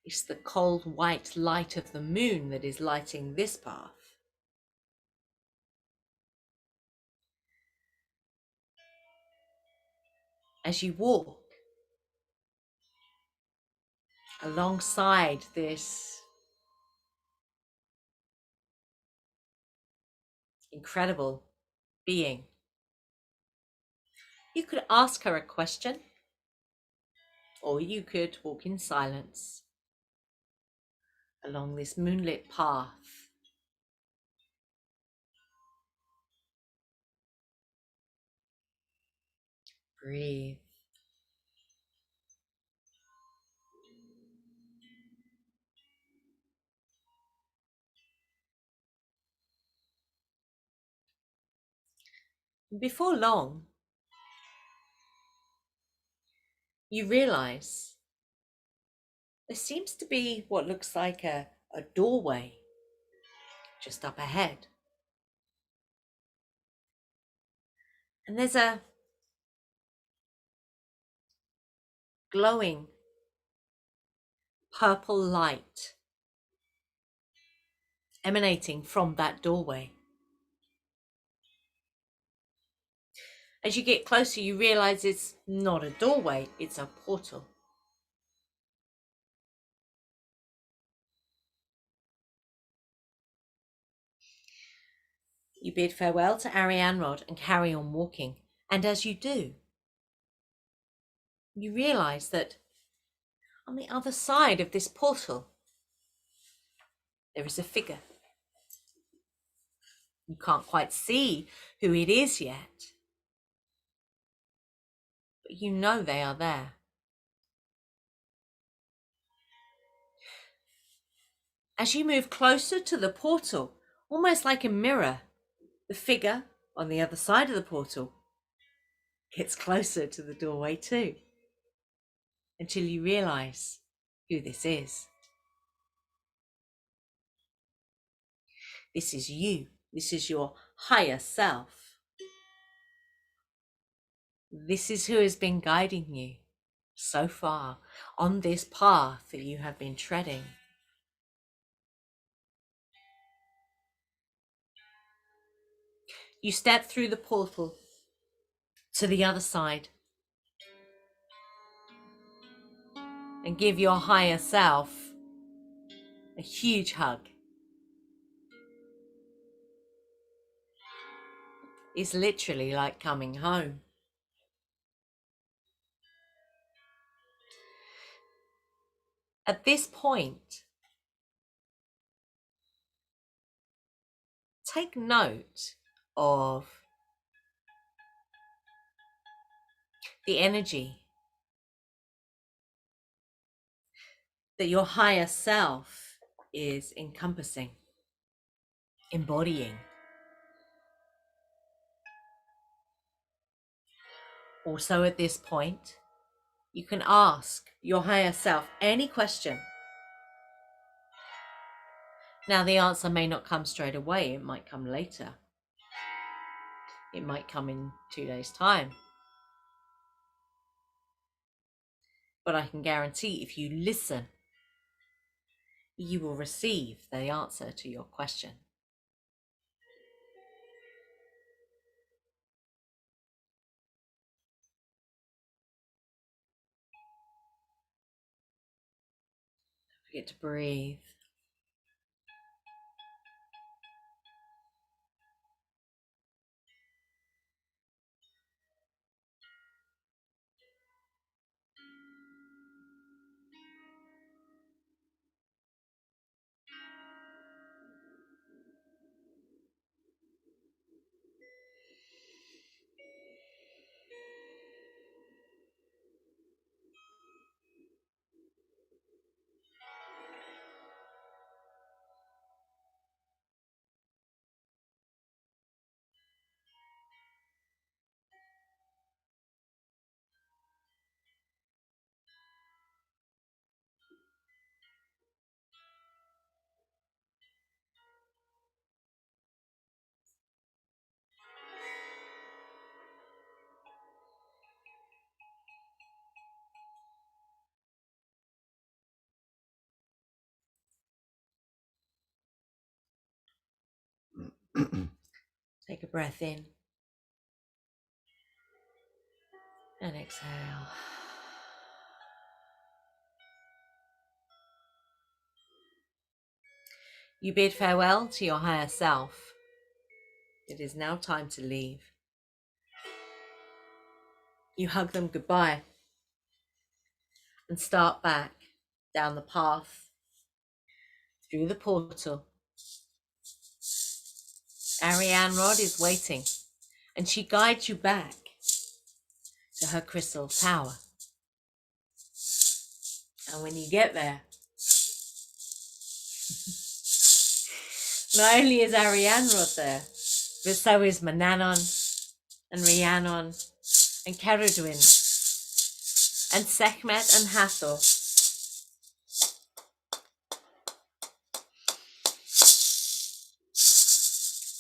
It's the cold white light of the moon that is lighting this path. As you walk alongside this incredible being, you could ask her a question, or you could walk in silence along this moonlit path. Breathe. Before long, you realize there seems to be what looks like a doorway just up ahead. And there's a glowing purple light emanating from that doorway. As you get closer, you realize it's not a doorway, it's a portal. You bid farewell to Arianrod and carry on walking. And as you do, you realize that on the other side of this portal, there is a figure. You can't quite see who it is yet, but you know they are there. As you move closer to the portal, almost like a mirror, the figure on the other side of the portal gets closer to the doorway too, until you realize who this is. This is you. This is your higher self. This is who has been guiding you so far on this path that you have been treading. You step through the portal to the other side and give your higher self a huge hug. It's literally like coming home. At this point, take note of the energy that your higher self is encompassing, embodying. Also at this point, you can ask your higher self any question. Now, the answer may not come straight away. It might come later. It might come in 2 days' time. But I can guarantee if you listen, you will receive the answer to your question. Don't forget to breathe. Take a breath in and exhale. You bid farewell to your higher self. It is now time to leave. You hug them goodbye and start back down the path through the portal. Ariane Rod is waiting, and she guides you back to her crystal tower. And when you get there, not only is Ariane Rod there, but so is Mananon and Rhiannon and Keridwin and Sekhmet and Hathor.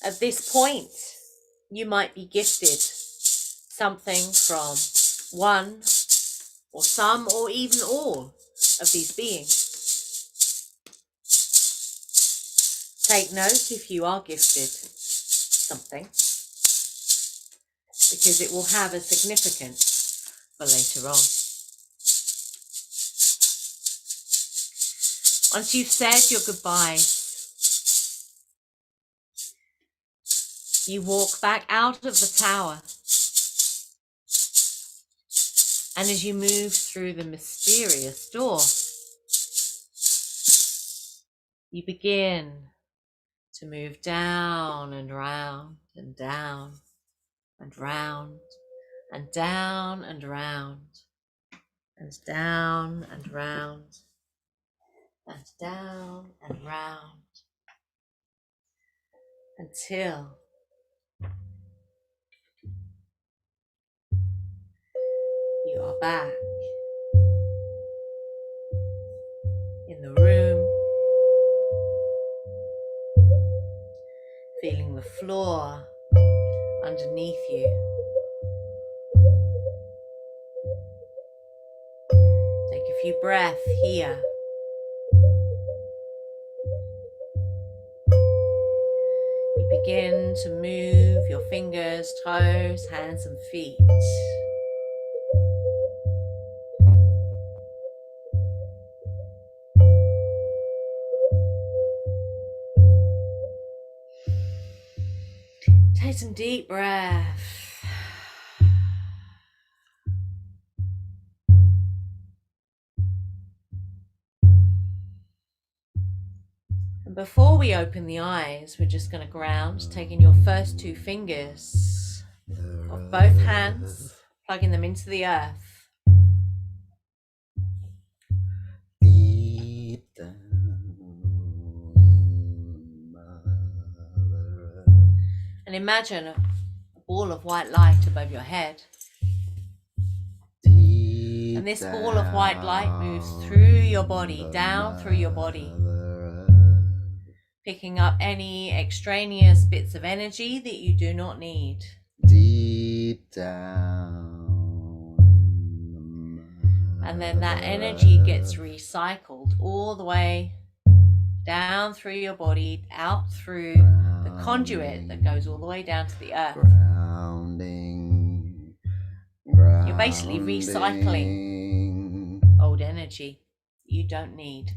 At this point, you might be gifted something from one or some or even all of these beings. Take note if you are gifted something, because it will have a significance for later on. Once you've said your goodbyes, you walk back out of the tower. And as you move through the mysterious door, you begin to move down and round and down and round and down and round and down and round and down and round until you are back in the room, feeling the floor underneath you. Take a few breaths here. You begin to move your fingers, toes, hands and feet. Take some deep breaths. And before we open the eyes, we're just going to ground, taking your first two fingers of both hands, plugging them into the earth. Deep down in Mother Earth. And imagine a ball of white light above your head. Deep And this ball of white light moves through your body, down through your body, picking up any extraneous bits of energy that you do not need. Deep down in And then that energy gets recycled all the way down through your body, out through the conduit that goes all the way down to the earth. Grounding. You're basically recycling old energy you don't need.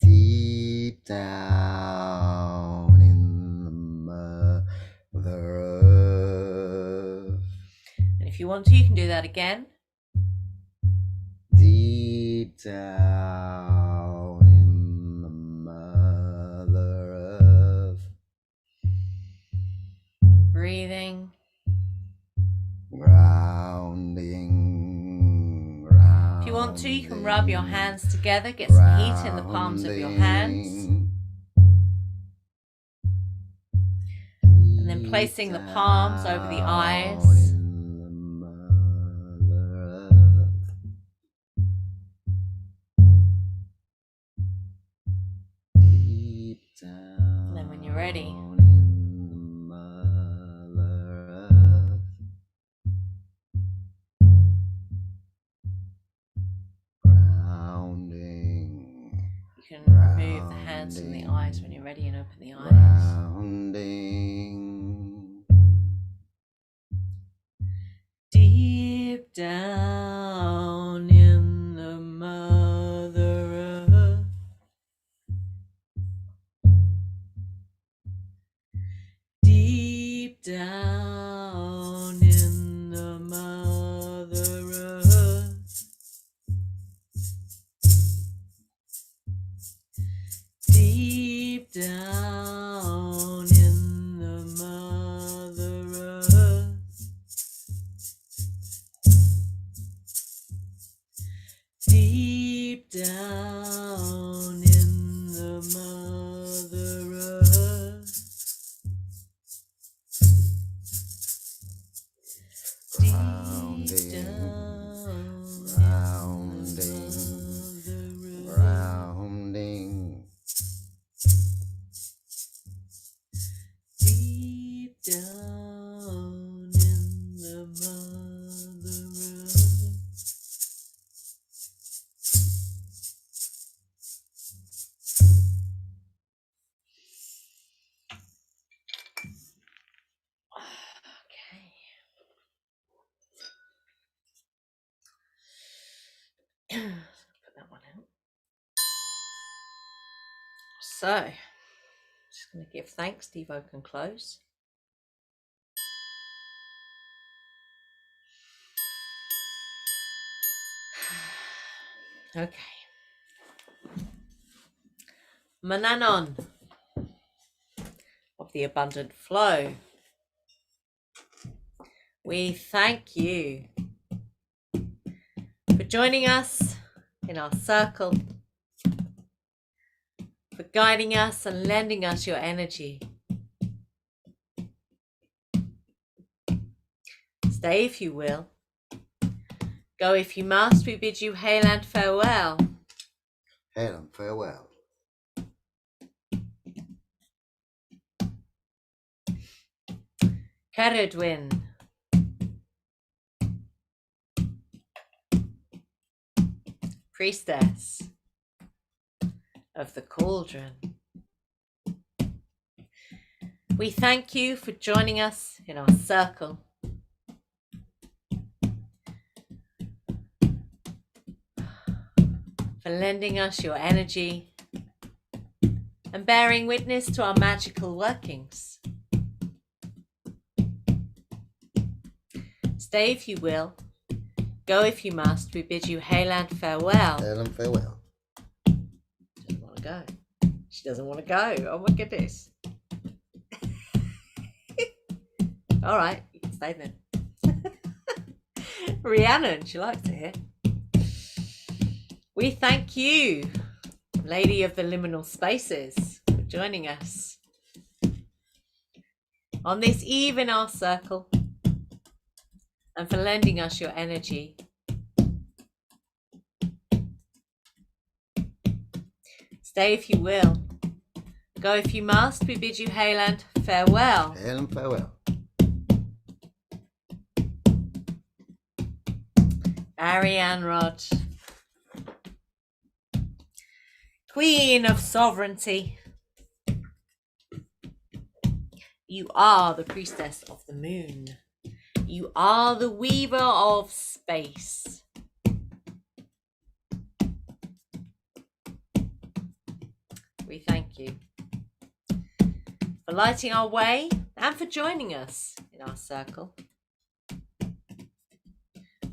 Deep down in the Mother Earth. And if you want to, you can do that again. Deep down in the Mother Earth. Breathing. Grounding. If you want to, you can rub your hands together, get some heat in the palms of your hands. And then placing the palms over the eyes. And then when you're ready, you can remove the hands from the eyes when you're ready and open the eyes. Deep down in the Mother Earth. Deep down in the Mother Earth. Deep down in the Mother Earth. Deep down in the Mother Earth. Deep down. Grounding. Deep down in the Mother Earth. Okay. Put that one out. So, just going to give thanks, devoke and close. Okay. Mananon of the abundant flow. We thank you for joining us in our circle, for guiding us and lending us your energy. Stay if you will. Go if you must. We bid you hail and farewell. Hail and farewell. Caradwin. Priestess of the cauldron. We thank you for joining us in our circle. For lending us your energy and bearing witness to our magical workings. Stay if you will, go if you must. We bid you hail and farewell. Hail and farewell. Doesn't want to go. She doesn't want to go. Oh my goodness. All right, you can stay then. Rhiannon, she likes it here. We thank you, Lady of the Liminal Spaces, for joining us on this eve in our circle and for lending us your energy. Stay if you will. Go if you must. We bid you hail and farewell. Hail and farewell. Ariane Rod, Queen of Sovereignty. You are the priestess of the moon. You are the weaver of space. We thank you for lighting our way and for joining us in our circle,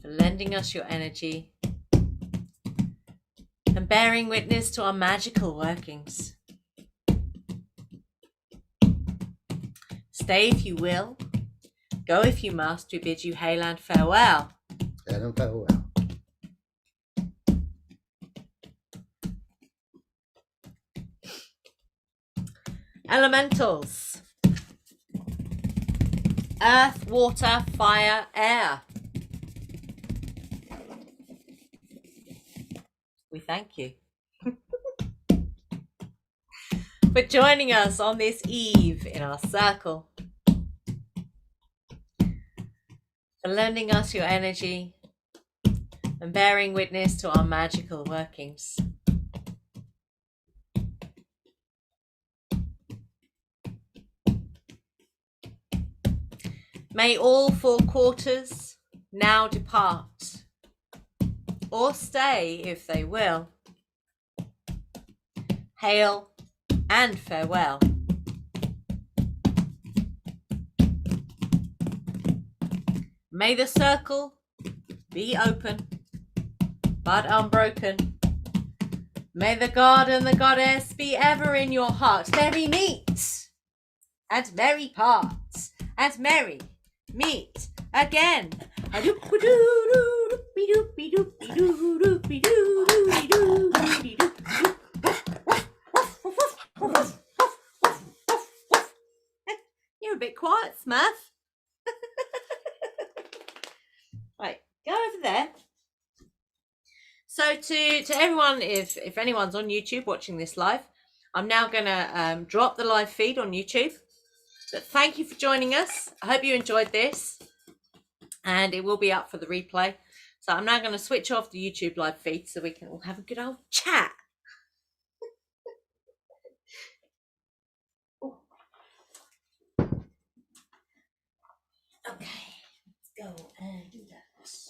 for lending us your energy and bearing witness to our magical workings. Stay if you will, go if you must. We bid you hail and farewell. Hail and farewell. Elementals. Earth, water, fire, air. We thank you for joining us on this eve in our circle, for lending us your energy and bearing witness to our magical workings. May all four quarters now depart, or stay if they will. Hail and farewell. May the circle be open but unbroken. May the god and the goddess be ever in your heart. Merry meet and merry part and merry meet again. You're a bit quiet, Smurf. Right, go over there. So to everyone, if anyone's on YouTube watching this live, I'm now going to drop the live feed on YouTube. But thank you for joining us. I hope you enjoyed this. And it will be up for the replay. So I'm now going to switch off the YouTube live feed so we can all have a good old chat. Okay.